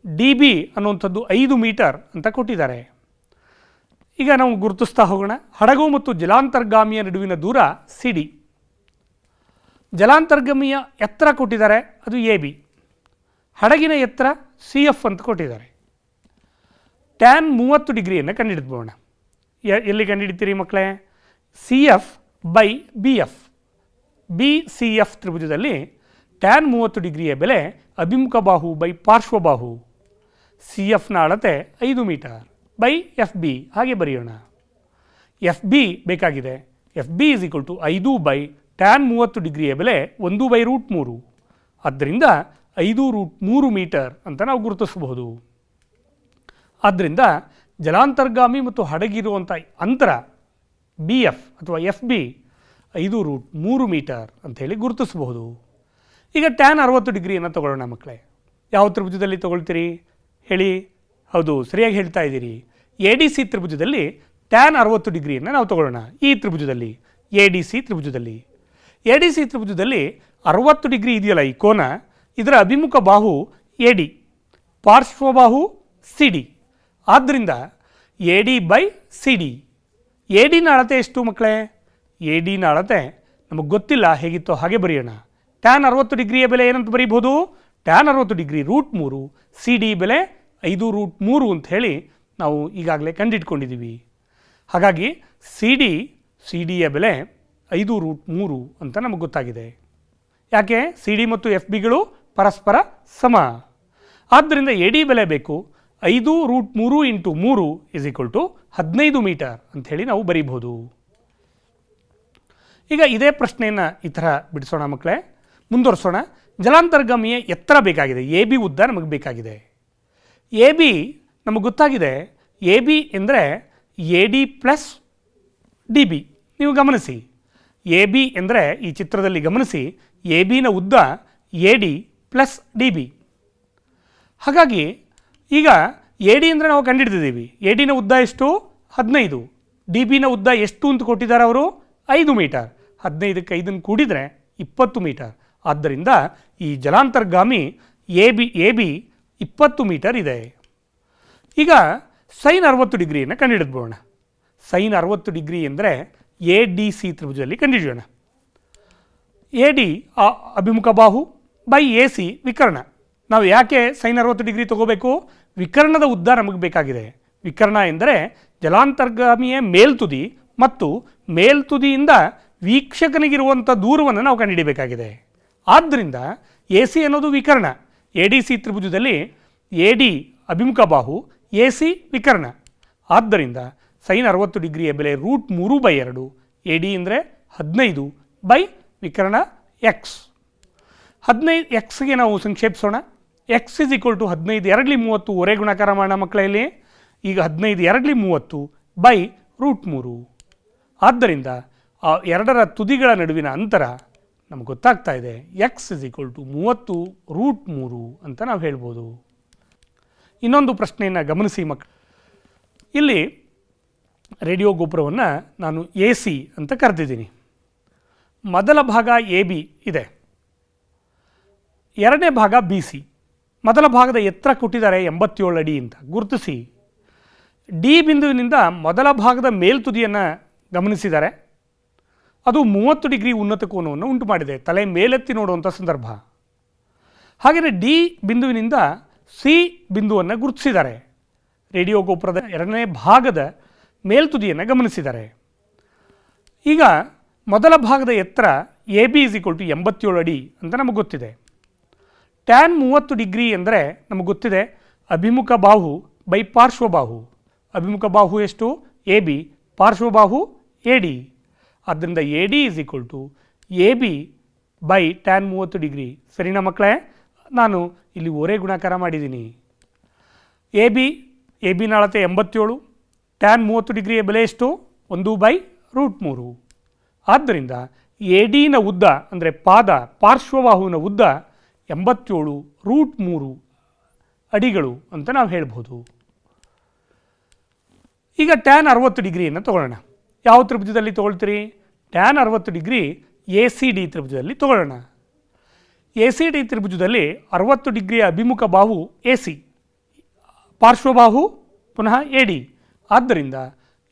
ಡಿ ಬಿ ಅನ್ನುವಂಥದ್ದು 5 ಮೀಟರ್ ಅಂತ ಕೊಟ್ಟಿದ್ದಾರೆ. ಈಗ ನಾವು ಗುರುತಿಸ್ತಾ ಹೋಗೋಣ. ಹಡಗು ಮತ್ತು ಜಲಾಂತರ್ಗಾಮಿಯ ನಡುವಿನ ದೂರ ಸಿ ಡಿ. ಜಲಾಂತರ್ಗಾಮಿಯ ಎತ್ತರ ಕೊಟ್ಟಿದ್ದಾರೆ, ಅದು ಎ ಬಿ. ಹಡಗಿನ ಎತ್ತರ ಸಿ ಎಫ್ ಅಂತ ಕೊಟ್ಟಿದ್ದಾರೆ. ಟ್ಯಾನ್ 30 ಡಿಗ್ರಿಯನ್ನು ಕಂಡುಹಿಡಿದ್ಬೋಣ. ಎಲ್ಲಿ ಕಂಡುಹಿಡಿತೀರಿ ಮಕ್ಕಳೇ? C F by B F. B C F ತ್ರಿಭುಜದಲ್ಲಿ ಟ್ಯಾನ್ 30 ಡಿಗ್ರಿಯ ಬೆಲೆ ಅಭಿಮುಖ ಬಾಹು ಬೈ ಪಾರ್ಶ್ವಬಾಹು. ಸಿ ಎಫ್ನ ಅಳತೆ 5 ಮೀಟರ್ ಬೈ ಎಫ್ ಬಿ. ಹಾಗೆ ಬರೆಯೋಣ. ಎಫ್ ಬಿ ಬೇಕಾಗಿದೆ. F B is equal to 5 by tan 30 ಡಿಗ್ರಿಯ ಬೆಲೆ 1/√3. ಆದ್ದರಿಂದ 5√3 ಮೀಟರ್ ಅಂತ ನಾವು ಗುರುತಿಸಬಹುದು. ಆದ್ದರಿಂದ ಜಲಾಂತರ್ಗಾಮಿ ಮತ್ತು ಹಡಗಿರುವಂಥ ಅಂತರ ಬಿ ಎಫ್ ಅಥವಾ ಎಫ್ ಬಿ 5√3 ಮೀಟರ್ ಅಂಥೇಳಿ ಗುರುತಿಸಬಹುದು. ಈಗ ಟ್ಯಾನ್ 60 ಡಿಗ್ರಿಯನ್ನು ತಗೊಳ್ಳೋಣ ಮಕ್ಕಳೇ. ಯಾವ ತ್ರಿಭುಜದಲ್ಲಿ ತಗೊಳ್ತೀರಿ ಹೇಳಿ? ಹೌದು, ಸರಿಯಾಗಿ ಹೇಳ್ತಾ ಇದ್ದೀರಿ. ಎ ಡಿ ಸಿ ತ್ರಿಭುಜದಲ್ಲಿ ಟ್ಯಾನ್ 60 ಡಿಗ್ರಿಯನ್ನು ನಾವು ತಗೊಳ್ಳೋಣ. ಈ ತ್ರಿಭುಜದಲ್ಲಿ ಎ ಡಿ ಸಿ ತ್ರಿಭುಜದಲ್ಲಿ 60 ಡಿಗ್ರಿ ಇದೆಯಲ್ಲ ಈ ಕೋನ, ಇದರ ಅಭಿಮುಖ ಬಾಹು ಎ ಡಿ, ಪಾರ್ಶ್ವಬಾಹು ಸಿ ಡಿ. ಆದ್ದರಿಂದ A D by C D. A ಡಿನ ಅಳತೆ ಎಷ್ಟು ಮಕ್ಕಳೇ? ಎ ಡಿನ ಅಳತೆ ನಮಗೆ ಗೊತ್ತಿಲ್ಲ, ಹೇಗಿತ್ತೋ ಹಾಗೆ ಬರೆಯೋಣ. ಟ್ಯಾನ್ 60 ಡಿಗ್ರಿಯ ಬೆಲೆ ಏನಂತ ಬರೀಬಹುದು? Tan 60 degree √3. ಸಿ ಡಿ ಬೆಲೆ 5√3 ಅಂತ ಹೇಳಿ ನಾವು ಈಗಾಗಲೇ ಕಂಡಿಟ್ಕೊಂಡಿದ್ದೀವಿ. ಹಾಗಾಗಿ ಸಿ ಡಿಯ ಬೆಲೆ 5√3 ಅಂತ ನಮಗೆ ಗೊತ್ತಾಗಿದೆ. ಯಾಕೆ? ಸಿ ಡಿ ಮತ್ತು ಎಫ್ ಬಿಗಳು ಪರಸ್ಪರ ಸಮ. ಆದ್ದರಿಂದ ಎ ಡಿ ಬೆಲೆ ಬೇಕು. 5√3 into 3 is equal to 15 metre ಅಂಥೇಳಿ ನಾವು ಬರೀಬಹುದು. ಈಗ ಇದೇ ಪ್ರಶ್ನೆಯನ್ನು ಈ ಥರ ಬಿಡಿಸೋಣ ಮಕ್ಕಳೇ. ಮುಂದುವರಿಸೋಣ. ಜಲಾಂತರ್ಗಾಮಿಯ ಎತ್ತರ ಬೇಕಾಗಿದೆ. ಎ ಬಿ ಉದ್ದ ನಮಗೆ ಬೇಕಾಗಿದೆ. ಎ ಬಿ ನಮಗೆ ಗೊತ್ತಾಗಿದೆ. ಎ ಬಿ ಎಂದರೆ A D plus D B. ನೀವು ಗಮನಿಸಿ, ಎ ಬಿ ಎಂದರೆ ಈ ಚಿತ್ರದಲ್ಲಿ ಗಮನಿಸಿ, ಎ ಬಿನ ಉದ್ದ A D plus D B. ಹಾಗಾಗಿ ಈಗ ಎ ಡಿ ಅಂದರೆ ನಾವು ಕಂಡುಹಿಡಿದಿದ್ದೀವಿ. ಎ ಡಿನ ಉದ್ದ ಎಷ್ಟು? 15. ಡಿ ಬಿನ ಉದ್ದ ಎಷ್ಟು ಅಂತ ಕೊಟ್ಟಿದ್ದಾರೆ ಅವರು? 5 ಮೀಟರ್. 15ಕ್ಕೆ 5 ಕೂಡಿದರೆ 20 ಮೀಟರ್. ಆದ್ದರಿಂದ ಈ ಜಲಾಂತರ್ಗಾಮಿ ಎ ಬಿ 20 ಮೀಟರ್ ಇದೆ. ಈಗ ಸೈನ್ 60 ಡಿಗ್ರಿಯನ್ನು ಕಂಡುಹಿಡಿದ್ಬೋಣ. ಸೈನ್ 60 ಡಿಗ್ರಿ ಎಂದರೆ ಎ ಡಿ ಸಿ ತ್ರಿಭುಜದಲ್ಲಿ ಕಂಡುಹಿಡಿಯೋಣ. ಎ ಡಿ ಅಭಿಮುಖ ಬಾಹು ಬೈ ಎ ಸಿ ವಿಕರ್ಣ. ನಾವು ಯಾಕೆ ಸೈನ್ 60 ಡಿಗ್ರಿ ತಗೋಬೇಕು? ವಿಕರ್ಣದ ಉದ್ದ ನಮಗೆ ಬೇಕಾಗಿದೆ. ವಿಕರ್ಣ ಎಂದರೆ ಜಲಾಂತರ್ಗಾಮಿಯ ಮೇಲ್ತುದಿ ಮತ್ತು ಮೇಲ್ತುದಿಯಿಂದ ವೀಕ್ಷಕನಿಗಿರುವಂಥ ದೂರವನ್ನು ನಾವು ಕಂಡುಹಿಡಿಯಬೇಕಾಗಿದೆ. ಆದ್ದರಿಂದ ಎ ಸಿ ಅನ್ನೋದು ವಿಕರ್ಣ. ಎ ಡಿ ಸಿ ತ್ರಿಭುಜದಲ್ಲಿ ಎ ಡಿ ಅಭಿಮುಖ ಬಾಹು, ಎ ಸಿ ವಿಕರ್ಣ. ಆದ್ದರಿಂದ ಸೈನ್ 60 ಡಿಗ್ರಿಯ ಬೆಲೆ √3/2. ಎ ಡಿ ಅಂದರೆ 15 ಬೈ ವಿಕರ್ಣ ಎಕ್ಸ್. 15 ಎಕ್ಸ್ಗೆ ನಾವು ಸಂಕ್ಷೇಪಿಸೋಣ. ಎಕ್ಸ್ ಇಸ್ ಈಕ್ವಲ್ ಟು 15 2 30 ಒರೆ ಗುಣಾಕಾರ ಮಾಡೋಣ ಮಕ್ಕಳಲ್ಲಿ. ಈಗ 15 2 30 ಬೈ √3. ಆದ್ದರಿಂದ ಆ ಎರಡರ ತುದಿಗಳ ನಡುವಿನ ಅಂತರ ನಮ್ಗೆ ಗೊತ್ತಾಗ್ತಾ ಇದೆ. ಎಕ್ಸ್ ಇಸ್ ಈಕ್ವಲ್ ಟು 30√3 ಅಂತ ನಾವು ಹೇಳ್ಬೋದು. ಇನ್ನೊಂದು ಪ್ರಶ್ನೆಯನ್ನು ಗಮನಿಸಿ ಮಕ್ಕಳು. ಇಲ್ಲಿ ರೇಡಿಯೋ ಗೋಪುರವನ್ನು ನಾನು ಎ ಸಿ ಅಂತ ಕರೆದಿದ್ದೀನಿ. ಮೊದಲ ಭಾಗ ಎ ಬಿ ಇದೆ, ಎರಡನೇ ಭಾಗ ಬಿ ಸಿ. ಮೊದಲ ಭಾಗದ ಎತ್ತರ ಕೊಟ್ಟಿದ್ದಾರೆ 87 ಅಡಿ ಅಂತ ಗುರುತಿಸಿ. ಡಿ ಬಿಂದುವಿನಿಂದ ಮೊದಲ ಭಾಗದ ಮೇಲ್ತುದಿಯನ್ನು ಗಮನಿಸಿದ್ದಾರೆ. ಅದು 30 ಡಿಗ್ರಿ ಉನ್ನತ ಕೋನವನ್ನು ಉಂಟು ಮಾಡಿದೆ, ತಲೆ ಮೇಲೆತ್ತಿ ನೋಡುವಂಥ ಸಂದರ್ಭ. ಹಾಗೆಯೇ ಡಿ ಬಿಂದುವಿನಿಂದ ಸಿ ಬಿಂದುವನ್ನು ಗುರುತಿಸಿದ್ದಾರೆ. ರೇಡಿಯೋ ಗೋಪುರದ ಎರಡನೇ ಭಾಗದ ಮೇಲ್ತುದಿಯನ್ನು ಗಮನಿಸಿದ್ದಾರೆ. ಈಗ ಮೊದಲ ಭಾಗದ ಎತ್ತರ A B is equal to 87 ಅಡಿ ಅಂತ ನಮಗೆ ಗೊತ್ತಿದೆ. ಟ್ಯಾನ್ 30 ಡಿಗ್ರಿ ಎಂದರೆ ನಮಗೆ ಗೊತ್ತಿದೆ ಅಭಿಮುಖ ಬಾಹು ಬೈ ಪಾರ್ಶ್ವಬಾಹು. ಅಭಿಮುಖ ಬಾಹು ಎಷ್ಟು? A B. ಪಾರ್ಶ್ವಬಾಹು ಎ ಡಿ. ಆದ್ದರಿಂದ A D is equal to A B by tan 30 degree. ಸರಿನಾ ಮಕ್ಕಳೇ? ನಾನು ಇಲ್ಲಿ ಒರೆ ಗುಣಾಕಾರ ಮಾಡಿದ್ದೀನಿ. ಎ ಬಿನ ಅಳತೆ 87, ಟ್ಯಾನ್ 30 ಡಿಗ್ರಿಯ ಬೆಲೆ ಎಷ್ಟು? 1/√3. ಆದ್ದರಿಂದ ಎ ಡಿನ ಉದ್ದ ಅಂದರೆ ಪಾರ್ಶ್ವಬಾಹುವಿನ ಉದ್ದ 87√3 ಅಡಿಗಳು ಅಂತ ನಾವು ಹೇಳ್ಬೋದು. ಈಗ ಟ್ಯಾನ್ 60 ಡಿಗ್ರಿಯನ್ನು ತಗೊಳ್ಳೋಣ. ಯಾವ ತ್ರಿಭುಜದಲ್ಲಿ ತಗೊಳ್ತೀರಿ? Tan 60 degree A C D ತ್ರಿಭುಜದಲ್ಲಿ ತಗೊಳ್ಳೋಣ. ಎ ಸಿ ಡಿ ತ್ರಿಭುಜದಲ್ಲಿ 60 ಡಿಗ್ರಿಯ ಅಭಿಮುಖ ಬಾಹು ಎ ಸಿ, ಪಾರ್ಶ್ವಬಾಹು ಪುನಃ ಎ ಡಿ. ಆದ್ದರಿಂದ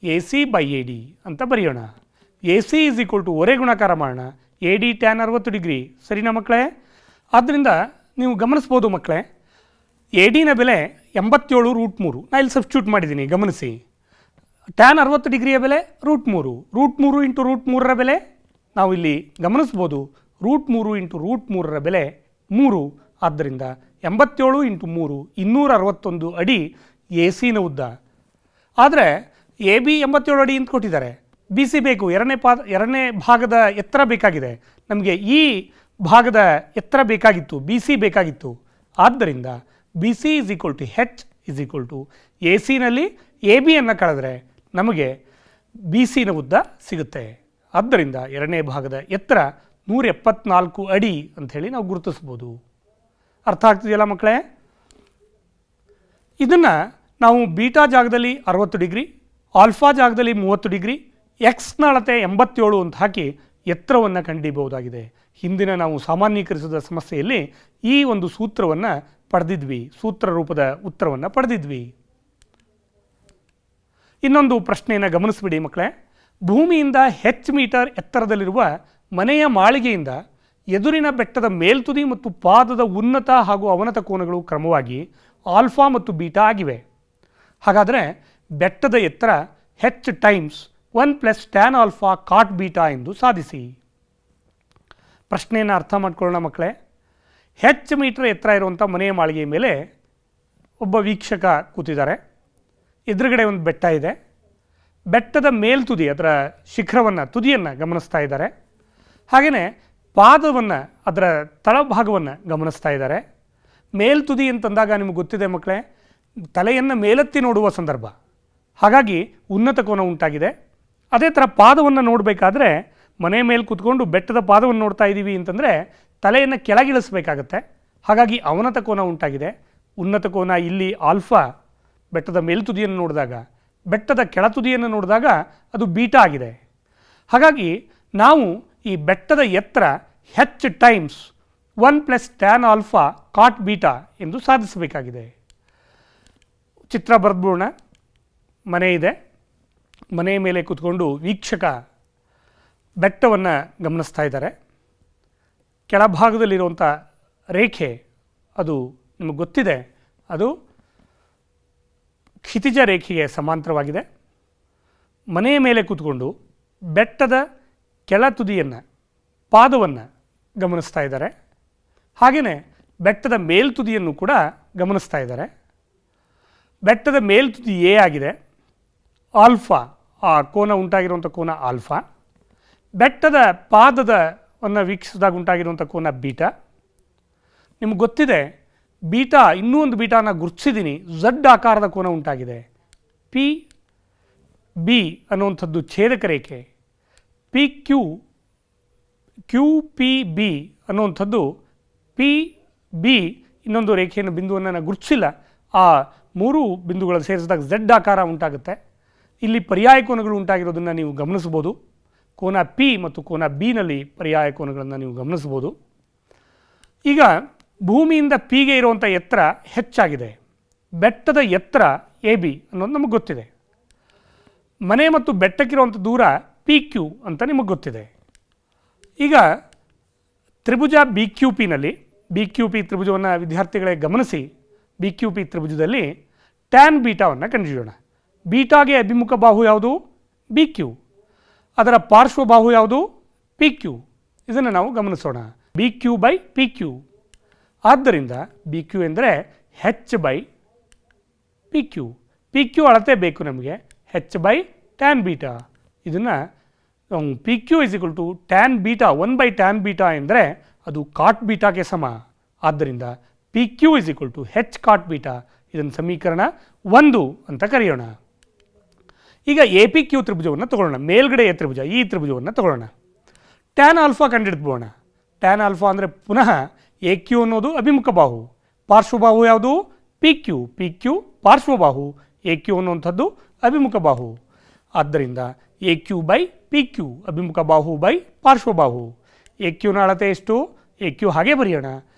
A C by A D ಅಂತ ಬರೆಯೋಣ. A C is equal to ಒರೆ ಗುಣಾಕಾರ ಮಾಡೋಣ, ಎ ಡಿ ಟ್ಯಾನ್ 60 ಡಿಗ್ರಿ. ಸರಿನಾ ಮಕ್ಕಳೇ? ಆದ್ದರಿಂದ ನೀವು ಗಮನಿಸ್ಬೋದು ಮಕ್ಕಳೇ, ಎ ಡಿನ ಬೆಲೆ 87√3. ನಾನು ಇಲ್ಲಿ ಸಬ್ಸ್ಟಿಟ್ಯೂಟ್ ಮಾಡಿದ್ದೀನಿ, ಗಮನಿಸಿ. ಟ್ಯಾನ್ 60 ಡಿಗ್ರಿಯ ಬೆಲೆ √3. √3 ಇಂಟು √3ರ ಬೆಲೆ ನಾವು ಇಲ್ಲಿ ಗಮನಿಸ್ಬೋದು. √3 ಇಂಟು √3ರ ಬೆಲೆ 3. ಆದ್ದರಿಂದ 87 ಇಂಟು 3 261 ಅಡಿ ಎ ಸಿನ ಉದ್ದ. ಆದರೆ ಎ ಬಿ 87 ಅಡಿ ಅಂತ ಕೊಟ್ಟಿದ್ದಾರೆ. ಬಿ ಸಿ ಬೇಕು, ಎರಡನೇ ಭಾಗದ ಎತ್ತರ ಬೇಕಾಗಿದೆ ನಮಗೆ. ಈ ಭಾಗದ ಎತ್ತರ ಬೇಕಾಗಿತ್ತು, ಬಿ ಸಿ ಬೇಕಾಗಿತ್ತು. ಆದ್ದರಿಂದ B C is equal to H is equal to A ಸಿನಲ್ಲಿ ಎ ಬಿಯನ್ನು ಕಳೆದ್ರೆ ನಮಗೆ ಬಿ ಸಿನ ಉದ್ದ ಸಿಗುತ್ತೆ. ಆದ್ದರಿಂದ ಎರಡನೇ ಭಾಗದ ಎತ್ತರ 174 ಅಡಿ ಅಂಥೇಳಿ ನಾವು ಗುರುತಿಸ್ಬೋದು. ಅರ್ಥ ಆಗ್ತಿದೆಯಲ್ಲ ಮಕ್ಕಳೇ? ಇದನ್ನು ನಾವು ಬೀಟಾ ಜಾಗದಲ್ಲಿ 60 ಡಿಗ್ರಿ, ಆಲ್ಫಾ ಜಾಗದಲ್ಲಿ 30 ಡಿಗ್ರಿ, ಎಕ್ಸ್ನ ಅಳತೆ 87 ಅಂತ ಹಾಕಿ ಎತ್ತರವನ್ನು ಕಂಡುಹಿಡಿಯಬಹುದಾಗಿದೆ. ಹಿಂದಿನ ನಾವು ಸಾಮಾನ್ಯೀಕರಿಸಿದ ಸಮಸ್ಯೆಯಲ್ಲಿ ಈ ಒಂದು ಸೂತ್ರವನ್ನು ಪಡೆದಿದ್ವಿ, ಸೂತ್ರ ರೂಪದ ಉತ್ತರವನ್ನು ಪಡೆದಿದ್ವಿ. ಇನ್ನೊಂದು ಪ್ರಶ್ನೆಯನ್ನು ಗಮನಿಸ್ಬಿಡಿ ಮಕ್ಕಳೇ. ಭೂಮಿಯಿಂದ ಹೆಚ್ಚು ಮೀಟರ್ ಎತ್ತರದಲ್ಲಿರುವ ಮನೆಯ ಮಾಳಿಗೆಯಿಂದ ಎದುರಿನ ಬೆಟ್ಟದ ಮೇಲ್ತುದಿ ಮತ್ತು ಪಾದದ ಉನ್ನತ ಹಾಗೂ ಅವನತ ಕೋನಗಳು ಕ್ರಮವಾಗಿ ಆಲ್ಫಾ ಮತ್ತು ಬೀಟಾ ಆಗಿವೆ. ಹಾಗಾದರೆ ಬೆಟ್ಟದ ಎತ್ತರ ಹೆಚ್ times 1 + tan alpha cot beta ಎಂದು ಸಾಧಿಸಿ. ಪ್ರಶ್ನೆಯನ್ನು ಅರ್ಥ ಮಾಡ್ಕೊಳ್ಳೋಣ ಮಕ್ಕಳೇ. ಹೆಚ್ಚು ಮೀಟರ್ ಎತ್ತರ ಇರುವಂಥ ಮನೆಯ ಮಾಳಿಗೆಯ ಮೇಲೆ ಒಬ್ಬ ವೀಕ್ಷಕ ಕೂತಿದ್ದಾರೆ. ಎದುರುಗಡೆ ಒಂದು ಬೆಟ್ಟ ಇದೆ. ಬೆಟ್ಟದ ಮೇಲ್ತುದಿ, ಅದರ ಶಿಖರವನ್ನು, ತುದಿಯನ್ನು ಗಮನಿಸ್ತಾ ಇದ್ದಾರೆ. ಹಾಗೆಯೇ ಪಾದವನ್ನು, ಅದರ ತಳಭಾಗವನ್ನು ಗಮನಿಸ್ತಾ ಇದ್ದಾರೆ. ಮೇಲ್ತುದಿ ಅಂತಂದಾಗ ನಿಮಗೆ ಗೊತ್ತಿದೆ ಮಕ್ಕಳೇ, ತಲೆಯನ್ನು ಮೇಲೆತ್ತಿ ನೋಡುವ ಸಂದರ್ಭ. ಹಾಗಾಗಿ ಉನ್ನತ ಕೋನ ಉಂಟಾಗಿದೆ. ಅದೇ ಥರ ಪಾದವನ್ನು ನೋಡಬೇಕಾದ್ರೆ ಮನೆ ಮೇಲೆ ಕೂತ್ಕೊಂಡು ಬೆಟ್ಟದ ಪಾದವನ್ನು ನೋಡ್ತಾ ಇದ್ದೀವಿ ಅಂತಂದರೆ ತಲೆಯನ್ನು ಕೆಳಗಿಳಿಸಬೇಕಾಗತ್ತೆ. ಹಾಗಾಗಿ ಅವನತ ಕೋನ ಉಂಟಾಗಿದೆ. ಉನ್ನತ ಕೋನ ಇಲ್ಲಿ ಆಲ್ಫಾ, ಬೆಟ್ಟದ ಮೇಲ್ತುದಿಯನ್ನು ನೋಡಿದಾಗ. ಬೆಟ್ಟದ ಕೆಳತುದಿಯನ್ನು ನೋಡಿದಾಗ ಅದು ಬೀಟಾ ಆಗಿದೆ. ಹಾಗಾಗಿ ನಾವು ಈ ಬೆಟ್ಟದ ಎತ್ತರ ಹೆಚ್ times 1 + tan alpha cot beta ಎಂದು ಸಾಧಿಸಬೇಕಾಗಿದೆ. ಚಿತ್ರ ಬರೆದ್ಬಿಡೋಣ. ಮನೆ ಇದೆ. ಮನೆಯ ಮೇಲೆ ಕೂತ್ಕೊಂಡು ವೀಕ್ಷಕ ಬೆಟ್ಟವನ್ನು ಗಮನಿಸ್ತಾ ಇದ್ದಾರೆ. ಕೆಳಭಾಗದಲ್ಲಿರುವಂಥ ರೇಖೆ ಅದು ನಿಮಗೆ ಗೊತ್ತಿದೆ, ಅದು ಕ್ಷಿತಿಜ ರೇಖೆಗೆ ಸಮಾಂತರವಾಗಿದೆ. ಮನೆಯ ಮೇಲೆ ಕೂತ್ಕೊಂಡು ಬೆಟ್ಟದ ಕೆಳತುದಿಯನ್ನು, ಪಾದವನ್ನು ಗಮನಿಸ್ತಾ ಇದ್ದಾರೆ. ಹಾಗೆಯೇ ಬೆಟ್ಟದ ಮೇಲ್ತುದಿಯನ್ನು ಕೂಡ ಗಮನಿಸ್ತಾ ಇದ್ದಾರೆ. ಬೆಟ್ಟದ ಮೇಲ್ತುದಿ ಎ ಆಗಿದೆ. ಆಲ್ಫಾ, ಆ ಕೋನ ಉಂಟಾಗಿರುವಂಥ ಕೋನ ಆಲ್ಫಾ. ಬೆಟ್ಟದ ಪಾದವನ್ನು ವೀಕ್ಷಿಸಿದಾಗ ಉಂಟಾಗಿರುವಂಥ ಕೋನ ಬೀಟಾ. ನಿಮ್ಗೆ ಗೊತ್ತಿದೆ, ಬೀಟಾ, ಇನ್ನೂ ಒಂದು ಬೀಟಾನ ಗುರುತಿಸಿದ್ದೀನಿ, ಝಡ್ ಆಕಾರದ ಕೋನ ಉಂಟಾಗಿದೆ. ಪಿ ಬಿ ಅನ್ನುವಂಥದ್ದು ಛೇದಕ ರೇಖೆ. P Q, Q P B ಅನ್ನುವಂಥದ್ದು ಪಿ ಬಿ ಇನ್ನೊಂದು ರೇಖೆಯನ್ನು, ಬಿಂದುವನ್ನು ನಾನು ಗುರುತಿಸಿಲ್ಲ. ಆ 3 ಬಿಂದುಗಳನ್ನು ಸೇರಿಸಿದಾಗ ಝಡ್ ಆಕಾರ ಉಂಟಾಗುತ್ತೆ. ಇಲ್ಲಿ ಪರ್ಯಾಯ ಕೋನಗಳು ಉಂಟಾಗಿರೋದನ್ನು ನೀವು ಗಮನಿಸ್ಬೋದು. ಕೋನ ಪಿ ಮತ್ತು ಕೋನ ಬಿನಲ್ಲಿ ಪರ್ಯಾಯ ಕೋನಗಳನ್ನು ನೀವು ಗಮನಿಸ್ಬೋದು. ಈಗ ಭೂಮಿಯಿಂದ ಪಿಗೆ ಇರುವಂಥ ಎತ್ತರ ಹೆಚ್ಚಾಗಿದೆ. ಬೆಟ್ಟದ ಎತ್ತರ ಎ ಬಿ ಅನ್ನೋದು ನಮಗೆ ಗೊತ್ತಿದೆ. ಮನೆ ಮತ್ತು ಬೆಟ್ಟಕ್ಕಿರುವಂಥ ದೂರ ಪಿ ಕ್ಯೂ ಅಂತ ನಿಮಗೆ ಗೊತ್ತಿದೆ. ಈಗ ತ್ರಿಭುಜ ಬಿ ಕ್ಯೂ ಪಿನಲ್ಲಿ, ಬಿ ಕ್ಯೂ ಪಿ ತ್ರಿಭುಜವನ್ನು ವಿದ್ಯಾರ್ಥಿಗಳೇ ಗಮನಿಸಿ. ಬಿ ಕ್ಯೂ ಪಿ ತ್ರಿಭುಜದಲ್ಲಿ ಟ್ಯಾನ್ ಬೀಟಾವನ್ನು ಕಂಡುಹಿಡಿಯೋಣ. ಬೀಟಾಗೆ ಅಭಿಮುಖ ಬಾಹು ಯಾವುದು? B Q. ಅದರ ಪಾರ್ಶ್ವ ಬಾಹು ಯಾವುದು? P Q. ಇದನ್ನು ನಾವು ಗಮನಿಸೋಣ. B Q by P Q. ಆದ್ದರಿಂದ ಬಿ ಕ್ಯೂ ಎಂದರೆ H by P Q. P Q ಅಳತೆ ಬೇಕು ನಮಗೆ, ಹೆಚ್ ಬೈ ಟ್ಯಾನ್ ಬೀಟಾ. ಇದನ್ನು P Q is equal to tan beta 1/ಟ್ಯಾನ್ ಬೀಟಾ ಎಂದರೆ ಅದು ಕಾಟ್ ಬೀಟಾಗೆ ಸಮ. ಆದ್ದರಿಂದ P Q is equal to H cot beta. ಇದನ್ನು ಸಮೀಕರಣ 1 ಅಂತ ಕರೆಯೋಣ. ಈಗ ಎ ಪಿ ಕ್ಯೂ ತ್ರಿಭುಜವನ್ನು ತಗೊಳ್ಳೋಣ. ಮೇಲ್ಗಡೆಯ ತ್ರಿಭುಜ, ಈ ತ್ರಿಭುಜವನ್ನು ತಗೊಳ್ಳೋಣ. ಟ್ಯಾನ್ ಆಲ್ಫಾ ಕಂಡುಹಿಡಿದ್ಬೋಣ. ಟ್ಯಾನ್ ಆಲ್ಫಾ ಅಂದರೆ ಪುನಃ ಎ ಕ್ಯೂ ಅನ್ನೋದು ಅಭಿಮುಖ ಬಾಹು, ಪಾರ್ಶ್ವಬಾಹು ಯಾವುದು? ಪಿ ಕ್ಯೂ ಪಾರ್ಶ್ವಬಾಹು, ಎ ಕ್ಯೂ ಅನ್ನುವಂಥದ್ದು ಅಭಿಮುಖ ಬಾಹು. ಆದ್ದರಿಂದ A Q by P Q ಅಭಿಮುಖ ಬಾಹು ಬೈ ಪಾರ್ಶ್ವಬಾಹು. ಎ ಕ್ಯೂನ ಅಳತೆ ಎಷ್ಟು? ಎ ಕ್ಯೂ ಹಾಗೆ ಬರೆಯೋಣ.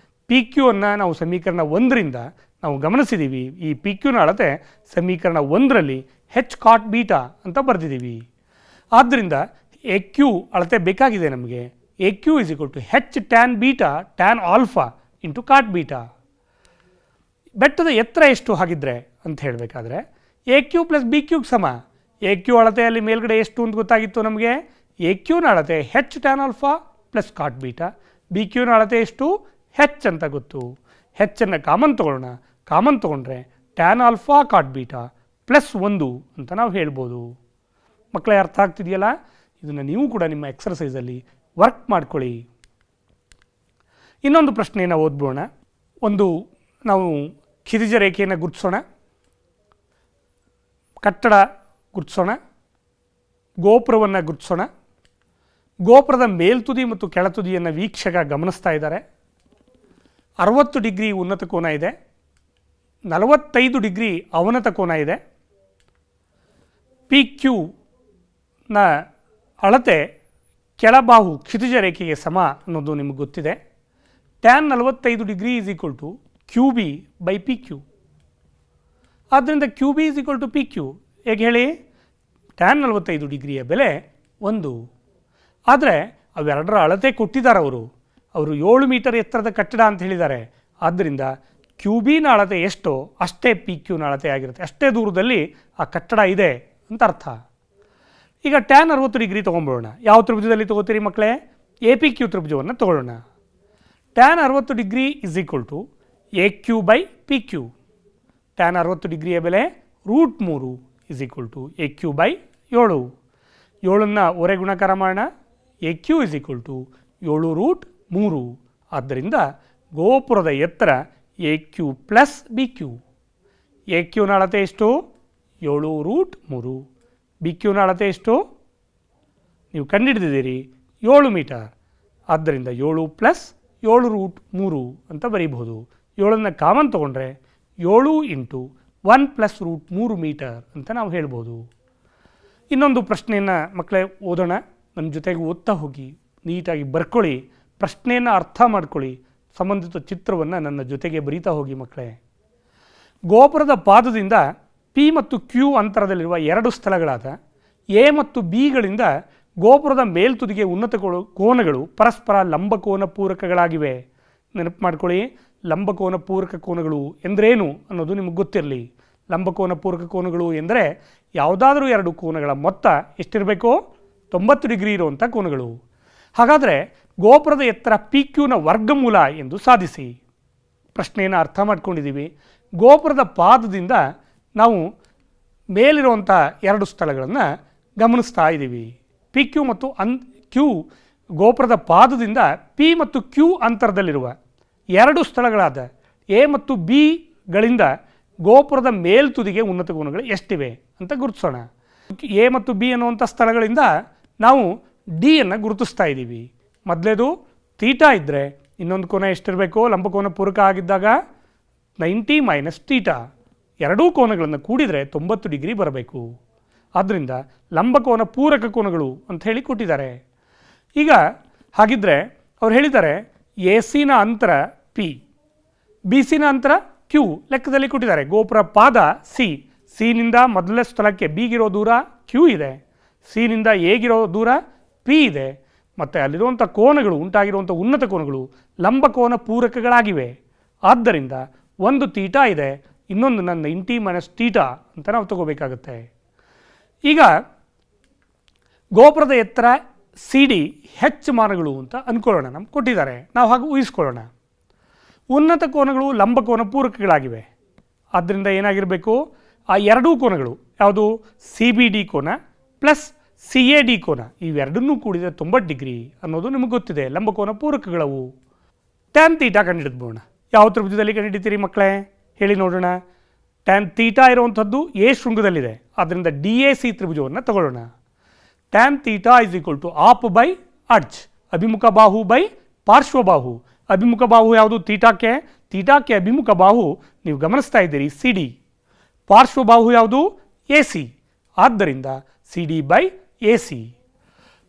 ಪಿ ಕ್ಯೂ ಅನ್ನು ನಾವು ಸಮೀಕರಣ 1ರಿಂದ ನಾವು ಗಮನಿಸಿದ್ದೀವಿ. ಈ ಪಿ ಕ್ಯೂನ ಅಳತೆ ಸಮೀಕರಣ 1ರಲ್ಲಿ ಹೆಚ್ ಕಾಟ್ ಬೀಟಾ ಅಂತ ಬರೆದಿದ್ದೀವಿ. ಆದ್ದರಿಂದ ಎ ಕ್ಯೂ ಅಳತೆ ಬೇಕಾಗಿದೆ ನಮಗೆ. A Q is equal to H tan beta tan alpha into cot beta. ಬೆಟ್ಟದ ಎತ್ತರ ಎಷ್ಟು ಹಾಗಿದ್ರೆ ಅಂತ ಹೇಳಬೇಕಾದ್ರೆ ಎ ಕ್ಯೂ ಪ್ಲಸ್ ಬಿ ಕ್ಯೂಗೆ ಸಮ. ಎ ಕ್ಯೂ ಅಳತೆಯಲ್ಲಿ ಮೇಲ್ಗಡೆ ಎಷ್ಟು ಅಂತ ಗೊತ್ತಾಗಿತ್ತು ನಮಗೆ. ಎ ಕ್ಯೂನ ಅಳತೆ H tan alpha plus cot beta. B ಕ್ಯೂನ ಅಳತೆ ಎಷ್ಟು? ಹೆಚ್ ಅಂತ ಗೊತ್ತು. ಹೆಚ್ಚನ್ನು ಕಾಮನ್ ತೊಗೊಳ್ಳೋಣ. ಕಾಮನ್ ತೊಗೊಂಡ್ರೆ tan alpha cot beta plus 1 ಅಂತ ನಾವು ಹೇಳ್ಬೋದು. ಮಕ್ಕಳೇ ಅರ್ಥ ಆಗ್ತಿದೆಯಲ್ಲ? ಇದನ್ನು ನೀವು ಕೂಡ ನಿಮ್ಮ ಎಕ್ಸರ್ಸೈಸಲ್ಲಿ ವರ್ಕ್ ಮಾಡ್ಕೊಳ್ಳಿ. ಇನ್ನೊಂದು ಪ್ರಶ್ನೆಯನ್ನು ಓದ್ಬೋಣ. ನಾವು ಕ್ಷಿತಿಜ ರೇಖೆಯನ್ನು ಗುರುತಿಸೋಣ, ಕಟ್ಟಡ ಗುರುತಿಸೋಣ, ಗೋಪುರವನ್ನು ಗುರುತಿಸೋಣ. ಗೋಪುರದ ಮೇಲ್ತುದಿ ಮತ್ತು ಕೆಳತುದಿಯನ್ನು ವೀಕ್ಷಕ ಗಮನಿಸ್ತಾ ಇದ್ದಾರೆ. 60 ಡಿಗ್ರಿ ಉನ್ನತ ಕೋನ ಇದೆ, 45 ಡಿಗ್ರಿ ಅವನತ ಕೋನ ಇದೆ. ಪಿ ಕ್ಯೂನ ಅಳತೆ ಕೆಳಬಾಹು ಕ್ಷಿತಿಜ ರೇಖೆಗೆ ಸಮ ಅನ್ನೋದು ನಿಮಗೆ ಗೊತ್ತಿದೆ. Tan 45 degree is equal to Q B by P Q. ಆದ್ದರಿಂದ Q B is equal to P Q. ಹೇಗೆ ಹೇಳಿ? ಟ್ಯಾನ್ 45 ಡಿಗ್ರಿಯ ಬೆಲೆ 1. ಆದರೆ ಅವೆರಡರ ಅಳತೆ ಕೊಟ್ಟಿದ್ದಾರೆ ಅವರು 7 ಮೀಟರ್ ಎತ್ತರದ ಕಟ್ಟಡ ಅಂತ ಹೇಳಿದ್ದಾರೆ. ಆದ್ದರಿಂದ ಕ್ಯೂ ಬಿನ ಅಳತೆ ಎಷ್ಟೋ ಅಷ್ಟೇ ಪಿ ಕ್ಯೂನ ಅಳತೆ ಆಗಿರುತ್ತೆ. ಅಷ್ಟೇ ದೂರದಲ್ಲಿ ಆ ಕಟ್ಟಡ ಇದೆ ಅಂತ ಅರ್ಥ. ಈಗ ಟ್ಯಾನ್ 60 ಡಿಗ್ರಿ ತೊಗೊಂಬೋಣ. ಯಾವ ತ್ರಿಭುಜದಲ್ಲಿ ತೊಗೋತೀರಿ ಮಕ್ಕಳೇ? ಎ ಪಿ ಕ್ಯೂ ತ್ರಿಭುಜವನ್ನು ತೊಗೊಳ್ಳೋಣ. Tan 60 degree is equal to A Q by P Q. Tan 60 ಡಿಗ್ರಿಯ ಬೆಲೆ √3 is equal to A Q by 7. 7ನ್ನು ಒರೆ ಗುಣಾಕಾರ ಮಾಡೋಣ. A Q is equal to 7√3. ಆದ್ದರಿಂದ ಗೋಪುರದ ಎತ್ತರ A Q plus B Q. A ಕ್ಯೂನ ಅಳತೆ ಎಷ್ಟು? 7√3. ಬಿ ಕ್ಯೂನ ಅಳತೆ ಎಷ್ಟು? ನೀವು ಕಂಡುಹಿಡಿದಿದ್ದೀರಿ 7 ಮೀಟರ್. ಆದ್ದರಿಂದ 7 ಪ್ಲಸ್ 7√3 ಅಂತ ಬರೀಬಹುದು. 7ನ್ನು ಕಾಮನ್ ತೊಗೊಂಡ್ರೆ 7 ಇಂಟು 1 ಪ್ಲಸ್ √3 ಮೀಟರ್ ಅಂತ ನಾವು ಹೇಳ್ಬೋದು. ಇನ್ನೊಂದು ಪ್ರಶ್ನೆಯನ್ನು ಮಕ್ಕಳೇ ಓದೋಣ. ನನ್ನ ಜೊತೆಗೆ ಓದ್ತಾ ಹೋಗಿ, ನೀಟಾಗಿ ಬರ್ಕೊಳ್ಳಿ, ಪ್ರಶ್ನೆಯನ್ನು ಅರ್ಥ ಮಾಡ್ಕೊಳ್ಳಿ, ಸಂಬಂಧಿತ ಚಿತ್ರವನ್ನು ನನ್ನ ಜೊತೆಗೆ ಬರೀತಾ ಹೋಗಿ ಮಕ್ಕಳೇ. ಗೋಪುರದ ಪಾದದಿಂದ ಪಿ ಮತ್ತು ಕ್ಯೂ ಅಂತರದಲ್ಲಿರುವ 2 ಸ್ಥಳಗಳಾದ ಎ ಮತ್ತು ಬಿಗಳಿಂದ ಗೋಪುರದ ಮೇಲ್ತುದಿಗೆ ಉನ್ನತ ಕೋನಗಳು ಪರಸ್ಪರ ಲಂಬಕೋನ ಪೂರಕಗಳಾಗಿವೆ. ನೆನಪು ಮಾಡ್ಕೊಳ್ಳಿ, ಲಂಬಕೋನ ಪೂರಕ ಕೋನಗಳು ಎಂದರೇನು ಅನ್ನೋದು ನಿಮಗೆ ಗೊತ್ತಿರಲಿ. ಲಂಬಕೋನ ಪೂರಕ ಕೋನಗಳು ಎಂದರೆ ಯಾವುದಾದ್ರೂ 2 ಕೋನಗಳ ಮೊತ್ತ ಎಷ್ಟಿರಬೇಕು? 90 ಡಿಗ್ರಿ ಇರುವಂಥ ಕೋನಗಳು. ಹಾಗಾದರೆ ಗೋಪುರದ ಎತ್ತರ ಪಿ ಕ್ಯೂನ ವರ್ಗಮೂಲ ಎಂದು ಸಾಧಿಸಿ. ಪ್ರಶ್ನೆಯನ್ನು ಅರ್ಥ ಮಾಡ್ಕೊಂಡಿದ್ದೀವಿ. ಗೋಪುರದ ಪಾದದಿಂದ ನಾವು ಮೇಲಿರುವಂಥ 2 ಸ್ಥಳಗಳನ್ನು ಗಮನಿಸ್ತಾ ಇದ್ದೀವಿ. ಪಿ ಕ್ಯೂ ಮತ್ತು ಕ್ಯೂ ಗೋಪುರದ ಪಾದದಿಂದ ಪಿ ಮತ್ತು ಕ್ಯೂ ಅಂತರದಲ್ಲಿರುವ 2 ಸ್ಥಳಗಳಾದ ಎ ಮತ್ತು ಬಿಗಳಿಂದ ಗೋಪುರದ ಮೇಲ್ತುದಿಗೆ ಉನ್ನತ ಕೋನಗಳು ಎಷ್ಟಿವೆ ಅಂತ ಗುರುತಿಸೋಣ. ಎ ಮತ್ತು ಬಿ ಅನ್ನುವಂಥ ಸ್ಥಳಗಳಿಂದ ನಾವು ಡಿಯನ್ನು ಗುರುತಿಸ್ತಾ ಇದ್ದೀವಿ. ಮೊದಲೇದು ತೀಟಾ ಇದ್ದರೆ ಇನ್ನೊಂದು ಕೋನ ಎಷ್ಟಿರಬೇಕು? ಲಂಬಕೋನ ಪೂರಕ ಆಗಿದ್ದಾಗ 90 ಮೈನಸ್ ತೀಟಾ. 2 ಕೋನಗಳನ್ನು ಕೂಡಿದರೆ 90 ಡಿಗ್ರಿ ಬರಬೇಕು. ಆದ್ದರಿಂದ ಲಂಬಕೋನ ಪೂರಕ ಕೋನಗಳು ಅಂತ ಹೇಳಿ ಕೊಟ್ಟಿದ್ದಾರೆ. ಈಗ ಹಾಗಿದ್ದರೆ ಅವ್ರು ಹೇಳಿದ್ದಾರೆ ಎ ಸಿನ ಅಂತರ ಪಿ, ಬಿ ಸಿನ ಅಂತರ ಕ್ಯೂ ಲೆಕ್ಕದಲ್ಲಿ ಕೊಟ್ಟಿದ್ದಾರೆ. ಗೋಪುರ ಪಾದ ಸಿನಿಂದ ಮೊದಲನೇ ಸ್ಥಳಕ್ಕೆ ಬಿಗಿರೋ ದೂರ ಕ್ಯೂ ಇದೆ, ಸಿನಿಂದ ಎಗಿರೋ ದೂರ ಪಿ ಇದೆ, ಮತ್ತು ಅಲ್ಲಿರುವಂಥ ಕೋನಗಳು ಉಂಟಾಗಿರುವಂಥ ಉನ್ನತ ಕೋನಗಳು ಲಂಬಕೋನ ಪೂರಕಗಳಾಗಿವೆ. ಆದ್ದರಿಂದ ಒಂದು ತೀಟಾ ಇದೆ, ಇನ್ನೊಂದನ್ನು 90 ಮೈನಸ್ ತೀಟಾ ಅಂತ ನಾವು ತಗೋಬೇಕಾಗುತ್ತೆ. ಈಗ ಗೋಪುರದ ಎತ್ತರ ಸಿ ಡಿ ಹೆಚ್ಚು ಮಾನಗಳು ಅಂತ ಅಂದ್ಕೊಳ್ಳೋಣ, ನಮ್ಗೆ ಕೊಟ್ಟಿದ್ದಾರೆ, ನಾವು ಹಾಗೆ ಊಹಿಸ್ಕೊಳ್ಳೋಣ. ಉನ್ನತ ಕೋನಗಳು ಲಂಬಕೋನ ಪೂರಕಗಳಾಗಿವೆ. ಆದ್ದರಿಂದ ಏನಾಗಿರಬೇಕು? ಆ 2 ಕೋನಗಳು ಯಾವುದು? ಸಿ ಬಿ ಡಿ ಕೋನ ಪ್ಲಸ್ ಸಿ ಎ ಡಿ ಕೋನ, ಇವೆರಡನ್ನೂ ಕೂಡಿದರೆ 90 ಡಿಗ್ರಿ ಅನ್ನೋದು ನಿಮಗೆ ಗೊತ್ತಿದೆ, ಲಂಬಕೋನ ಪೂರಕಗಳವು. Tan theta ಕಂಡುಹಿಡಿದ್ಬೋಣ. ಯಾವ ತ್ರಿಭುಜದಲ್ಲಿ ಕಂಡುಹಿಡಿತೀರಿ ಮಕ್ಕಳೇ? ಹೇಳಿ ನೋಡೋಣ. ಟ್ಯಾನ್ ತೀಟಾ ಇರುವಂಥದ್ದು ಎ ಶೃಂಗದಲ್ಲಿದೆ, ಆದ್ದರಿಂದ ಡಿ ಎ ಸಿ ತ್ರಿಭುಜವನ್ನು ತಗೊಳ್ಳೋಣ. Tan theta is equal to opp by adj, ಅಭಿಮುಖ ಬಾಹು ಬೈ ಪಾರ್ಶ್ವಬಾಹು. ಅಭಿಮುಖ ಬಾಹು ಯಾವುದು? ತೀಟಾಕ್ಕೆ. ತೀಟಾಕ್ಕೆ ಅಭಿಮುಖ ಬಾಹು ನೀವು ಗಮನಿಸ್ತಾ ಇದ್ದೀರಿ ಸಿ ಡಿ. ಪಾರ್ಶ್ವಬಾಹು ಯಾವುದು? A C. ಆದ್ದರಿಂದ C D by A C.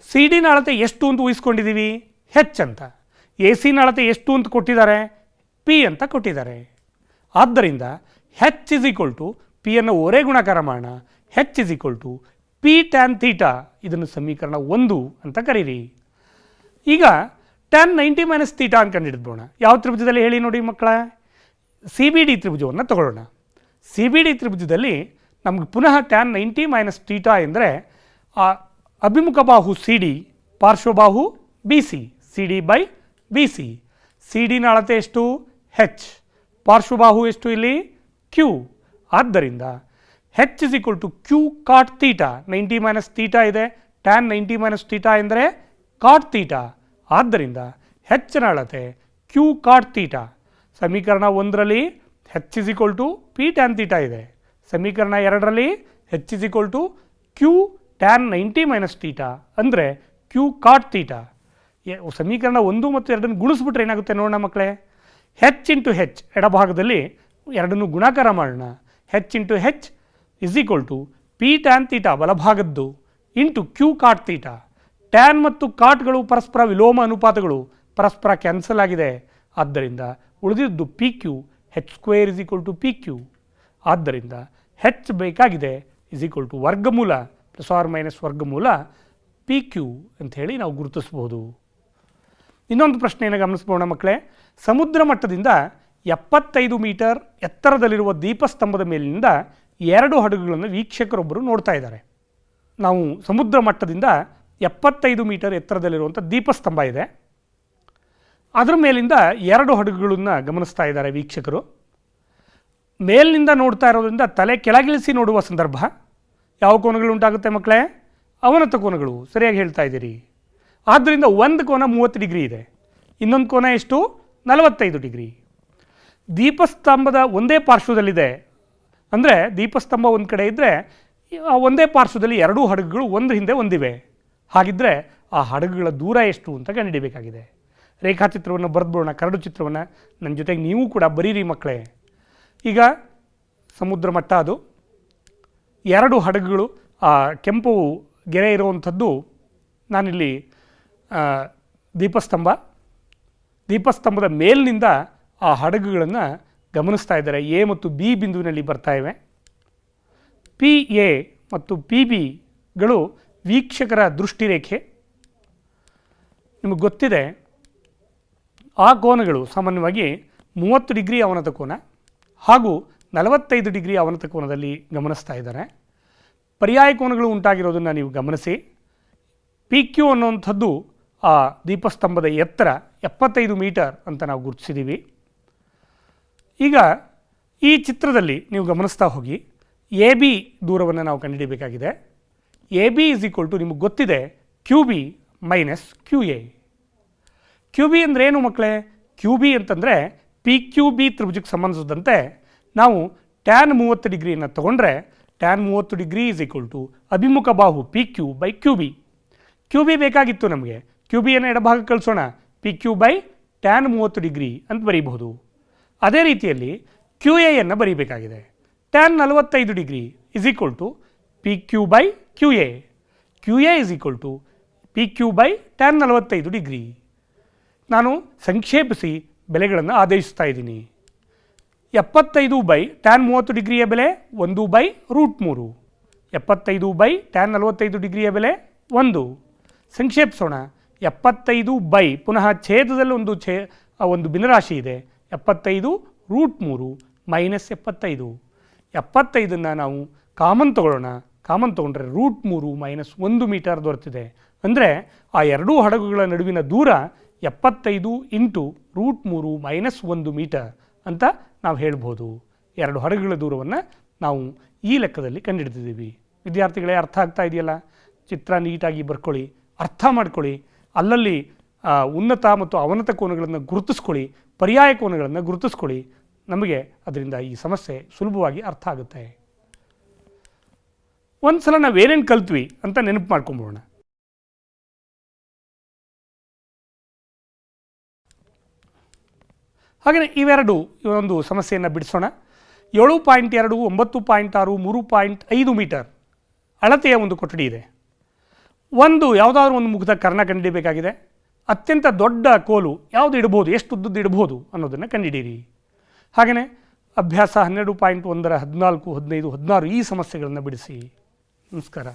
C ಡಿನ ಅಳತೆ ಎಷ್ಟು ಅಂತ ಊಹಿಸ್ಕೊಂಡಿದ್ದೀವಿ? ಹೆಚ್ ಅಂತ. ಎ ಸಿನ ಅಳತೆ ಎಷ್ಟು ಅಂತ ಕೊಟ್ಟಿದ್ದಾರೆ? ಪಿ ಅಂತ ಕೊಟ್ಟಿದ್ದಾರೆ. ಆದ್ದರಿಂದ ಹೆಚ್ ಇಸ್ ಈಕ್ವಲ್ ಟು ಪಿಯನ್ನು ಒರೇ ಗುಣಾಕಾರ ಮಾಡೋಣ. H is equal to P tan theta. ಇದನ್ನು ಸಮೀಕರಣ 1 ಅಂತ ಕರೀರಿ. ಈಗ ಟ್ಯಾನ್ 90 ಮೈನಸ್ ಥೀಟಾ ಅಂತ ಕಂಡುಹಿಡಿದ್ಬೋಣ. ಯಾವ ತ್ರಿಭುಜದಲ್ಲಿ ಹೇಳಿ ನೋಡಿ ಮಕ್ಕಳ? ಸಿ ಬಿ ಡಿ ತ್ರಿಭುಜವನ್ನು ತಗೊಳ್ಳೋಣ. ಸಿ ಬಿ ಡಿ ತ್ರಿಭುಜದಲ್ಲಿ ನಮಗೆ ಪುನಃ ಟ್ಯಾನ್ 90 ಮೈನಸ್ ಥೀಟಾ ಎಂದರೆ ಆ ಅಭಿಮುಖ ಬಾಹು ಸಿ ಡಿ, ಪಾರ್ಶ್ವಬಾಹು B C. C D by B C. C ಡಿನ ಅಳತೆ ಎಷ್ಟು? ಹೆಚ್. ಪಾರ್ಶ್ವಬಾಹು ಎಷ್ಟು ಇಲ್ಲಿ? ಕ್ಯೂ. ಆದ್ದರಿಂದ H is equal to Q cot theta. 90 minus theta ಇದೆ. ಟ್ಯಾನ್ 90 ಮೈನಸ್ ಥೀಟಾ ಎಂದರೆ ಕಾಟ್ ಥೀಟಾ. ಆದ್ದರಿಂದ ಹೆಚ್ಚಿನ ಅಳತೆ ಕ್ಯೂ ಕಾಟ್ ಥೀಟಾ. ಸಮೀಕರಣ 1ರಲ್ಲಿ H is equal to P tan theta ಇದೆ. ಸಮೀಕರಣ 2ರಲ್ಲಿ H is equal to Q tan 90 minus theta ಅಂದರೆ ಕ್ಯೂ ಕಾಟ್ ಥೀಟಾ. ಸಮೀಕರಣ 1 ಮತ್ತು 2 ಗುಣಿಸ್ಬಿಟ್ರೆ ಏನಾಗುತ್ತೆ ನೋಡೋಣ ಮಕ್ಕಳೇ? ಹೆಚ್ ಇಂಟು ಹೆಚ್ ಎಡಭಾಗದಲ್ಲಿ ಎರಡನ್ನು ಗುಣಾಕಾರ ಮಾಡೋಣ. H into H is equal to P tan theta ಬಲಭಾಗದ್ದು into Q cot theta. Tan ಮತ್ತು ಕಾಟ್ಗಳು ಪರಸ್ಪರ ವಿಲೋಮ ಅನುಪಾತಗಳು, ಪರಸ್ಪರ ಕ್ಯಾನ್ಸಲ್ ಆಗಿದೆ. ಆದ್ದರಿಂದ ಉಳಿದಿದ್ದು P Q. H square is equal to P Q. ಆದ್ದರಿಂದ ಹೆಚ್ ಬೇಕಾಗಿದೆ ಇಸ್ ಈಕ್ವಲ್ ಟು ವರ್ಗಮೂಲ ಪ್ಲಸ್ ಆರ್ ಮೈನಸ್ ವರ್ಗಮೂಲ ಪಿ ಕ್ಯೂ ಅಂಥೇಳಿ ನಾವು ಗುರುತಿಸ್ಬೋದು. ಇನ್ನೊಂದು ಪ್ರಶ್ನೆಯನ್ನು ಗಮನಿಸ್ಬೋಣ ಮಕ್ಕಳೇ. ಸಮುದ್ರ ಮಟ್ಟದಿಂದ 75 ಮೀಟರ್ ಎತ್ತರದಲ್ಲಿರುವ ದೀಪಸ್ತಂಭದ ಮೇಲಿನಿಂದ 2 ಹಡಗುಗಳನ್ನು ವೀಕ್ಷಕರೊಬ್ಬರು ನೋಡ್ತಾ ಇದ್ದಾರೆ. ನಾವು ಸಮುದ್ರ ಮಟ್ಟದಿಂದ 75 ಮೀಟರ್ ಎತ್ತರದಲ್ಲಿರುವಂಥ ದೀಪಸ್ತಂಭ ಇದೆ. ಅದರ ಮೇಲಿಂದ 2 ಹಡಗುಗಳನ್ನು ಗಮನಿಸ್ತಾ ಇದ್ದಾರೆ ವೀಕ್ಷಕರು. ಮೇಲಿನಿಂದ ನೋಡ್ತಾ ಇರೋದ್ರಿಂದ ತಲೆ ಕೆಳಗಿಳಿಸಿ ನೋಡುವ ಸಂದರ್ಭ ಯಾವ ಕೋನಗಳು ಉಂಟಾಗುತ್ತೆ ಮಕ್ಕಳೇ? ಅವನತ ಕೋನಗಳು. ಸರಿಯಾಗಿ ಹೇಳ್ತಾ ಇದ್ದೀರಿ. ಆದ್ದರಿಂದ ಒಂದು ಕೋನ 30 ಡಿಗ್ರಿ ಇದೆ, ಇನ್ನೊಂದು ಕೋನ ಎಷ್ಟು? 45 ಡಿಗ್ರಿ. ದೀಪಸ್ತಂಭದ ಒಂದೇ ಪಾರ್ಶ್ವದಲ್ಲಿದೆ. ಅಂದರೆ ದೀಪಸ್ತಂಭ ಒಂದು ಕಡೆ ಇದ್ದರೆ ಒಂದೇ ಪಾರ್ಶ್ವದಲ್ಲಿ 2 ಹಡಗುಗಳು ಒಂದ್ರ ಹಿಂದೆ ಒಂದಿವೆ. ಹಾಗಿದ್ದರೆ ಆ ಹಡಗುಗಳ ದೂರ ಎಷ್ಟು ಅಂತ ಕಂಡುಹಿಡಿಯಬೇಕಾಗಿದೆ. ರೇಖಾಚಿತ್ರವನ್ನು ಬರೆದ್ಬೋಣ, ಕರಡು ಚಿತ್ರವನ್ನು. ನನ್ನ ಜೊತೆಗೆ ನೀವು ಕೂಡ ಬರೀರಿ ಮಕ್ಕಳೇ. ಈಗ ಸಮುದ್ರ ಮಟ್ಟ ಅದು, 2 ಹಡಗುಗಳು, ಆ ಕೆಂಪು ಗೆರೆ ಇರುವಂಥದ್ದು ನಾನಿಲ್ಲಿ ದೀಪಸ್ತಂಭದ ಮೇಲಿನಿಂದ ಆ ಹಡಗುಗಳನ್ನು ಗಮನಿಸ್ತಾ ಇದ್ದಾರೆ. ಎ ಮತ್ತು ಬಿ ಬಿಂದುವಿನಲ್ಲಿ ಬರ್ತಾ ಇವೆ. ಪಿ ಎ ಮತ್ತು ಪಿ ಬಿಗಳು ವೀಕ್ಷಕರ ದೃಷ್ಟಿರೇಖೆ. ನಿಮಗೆ ಗೊತ್ತಿದೆ ಆ ಕೋನಗಳು ಸಾಮಾನ್ಯವಾಗಿ 30 ಡಿಗ್ರಿ ಅವನತ ಕೋನ ಹಾಗೂ 45 ಡಿಗ್ರಿ ಅವನತ ಕೋನದಲ್ಲಿ ಗಮನಿಸ್ತಾ ಇದ್ದಾರೆ. ಪರ್ಯಾಯ ಕೋನಗಳು ಉಂಟಾಗಿರೋದನ್ನು ನೀವು ಗಮನಿಸಿ. ಪಿ ಕ್ಯೂ ಅನ್ನುವಂಥದ್ದು ಆ ದೀಪಸ್ತಂಭದ ಎತ್ತರ 75 ಮೀಟರ್ ಅಂತ ನಾವು ಗುರುತಿಸಿದ್ದೀವಿ. ಈಗ ಈ ಚಿತ್ರದಲ್ಲಿ ನೀವು ಗಮನಿಸ್ತಾ ಹೋಗಿ ಎ ಬಿ ದೂರವನ್ನು ನಾವು ಕಂಡುಹಿಡಿಯಬೇಕಾಗಿದೆ. A B is equal to ನಿಮಗೆ ಗೊತ್ತಿದೆ Q B minus Q A. Q B ಅಂದರೆ ಏನು ಮಕ್ಕಳೇ? ಕ್ಯೂ ಬಿ ಅಂತಂದರೆ ಪಿ ಕ್ಯೂ ಬಿ ತ್ರಿಭುಜಕ್ಕೆ ಸಂಬಂಧಿಸಿದಂತೆ ನಾವು ಟ್ಯಾನ್ 30 ಡಿಗ್ರಿಯನ್ನು ತೊಗೊಂಡ್ರೆ tan 30 degree is equal to ಅಭಿಮುಖ ಬಾಹು P Q by Q B. Q B ಬೇಕಾಗಿತ್ತು ನಮಗೆ. ಕ್ಯೂ ಬಿಯನ್ನು ಎಡಭಾಗ ಕಳಿಸೋಣ. P Q by tan 30 degree ಅಂತ ಬರೀಬಹುದು. ಅದೇ ರೀತಿಯಲ್ಲಿ ಕ್ಯೂ ಎಯನ್ನು ಬರೀಬೇಕಾಗಿದೆ. Tan 45 degree is equal to P Q by Q A. Q A is equal to P Q by tan 45 degree. ನಾನು ಸಂಕ್ಷೇಪಿಸಿ ಬೆಲೆಗಳನ್ನು ಆದೇಶಿಸ್ತಾ ಇದ್ದೀನಿ. 75 ಬೈ ಟ್ಯಾನ್ 30 ಡಿಗ್ರಿಯ ಬೆಲೆ 1/√3. 75 ಬೈ ಟ್ಯಾನ್ 45 ಡಿಗ್ರಿಯ ಬೆಲೆ 1. ಸಂಕ್ಷೇಪಿಸೋಣ. 75 ಬೈ ಪುನಃ ಛೇದದಲ್ಲಿ ಒಂದು ಭಿನ್ನರಾಶಿ ಇದೆ. 75√3 ಮೈನಸ್ 75. 75ನ್ನು ನಾವು ಕಾಮನ್ ತೊಗೊಳ್ಳೋಣ. ಕಾಮನ್ ತೊಗೊಂಡ್ರೆ √3 ಮೈನಸ್ 1 ಮೀಟರ್ ದೊರೆತಿದೆ. ಅಂದರೆ ಆ 2 ಹಡಗುಗಳ ನಡುವಿನ ದೂರ 75 ಇಂಟು √3 ಮೈನಸ್ 1 ಮೀಟರ್ ಅಂತ ನಾವು ಹೇಳ್ಬೋದು. 2 ಹಡಗುಗಳ ದೂರವನ್ನು ನಾವು ಈ ಲೆಕ್ಕದಲ್ಲಿ ಕಂಡುಹಿಡಿದಿದ್ದೀವಿ. ವಿದ್ಯಾರ್ಥಿಗಳೇ, ಅರ್ಥ ಆಗ್ತಾ ಇದೆಯಲ್ಲ? ಚಿತ್ರ ನೀಟಾಗಿ ಬರ್ಕೊಳ್ಳಿ, ಅರ್ಥ ಮಾಡ್ಕೊಳ್ಳಿ. ಅಲ್ಲಲ್ಲಿ ಉನ್ನತ ಮತ್ತು ಅವನತ ಕೋನಗಳನ್ನು ಗುರುತಿಸ್ಕೊಳ್ಳಿ, ಪರ್ಯಾಯ ಕೋನಗಳನ್ನು ಗುರುತಿಸ್ಕೊಳ್ಳಿ. ನಮಗೆ ಅದರಿಂದ ಈ ಸಮಸ್ಯೆ ಸುಲಭವಾಗಿ ಅರ್ಥ ಆಗುತ್ತೆ. ಒಂದು ಸಲ ನಾವೇನೇನು ಕಲ್ತ್ವಿ ಅಂತ ನೆನಪು ಮಾಡ್ಕೊಂಬೋಣ. ಹಾಗೆಯೇ ಇವರೊಂದು ಸಮಸ್ಯೆಯನ್ನು ಬಿಡಿಸೋಣ. 7.2, 9.6, 3.5 ಮೀಟರ್ ಅಳತೆಯ ಒಂದು ಕೊಠಡಿ ಇದೆ. ಯಾವುದಾದ್ರೂ ಒಂದು ಮುಖದ ಕರ್ಣ ಕಂಡುಹಿಡಿಯಬೇಕಾಗಿದೆ. ಅತ್ಯಂತ ದೊಡ್ಡ ಕೋಲು ಯಾವುದು ಇಡ್ಬೋದು, ಎಷ್ಟು ಉದ್ದದ್ದು ಇಡ್ಬೋದು ಅನ್ನೋದನ್ನು ಕಂಡುಹಿಡಿಯಿರಿ. ಹಾಗೆಯೇ ಅಭ್ಯಾಸ 12.1, 14, 15, 16 ಈ ಸಮಸ್ಯೆಗಳನ್ನು ಬಿಡಿಸಿ. ನಮಸ್ಕಾರ.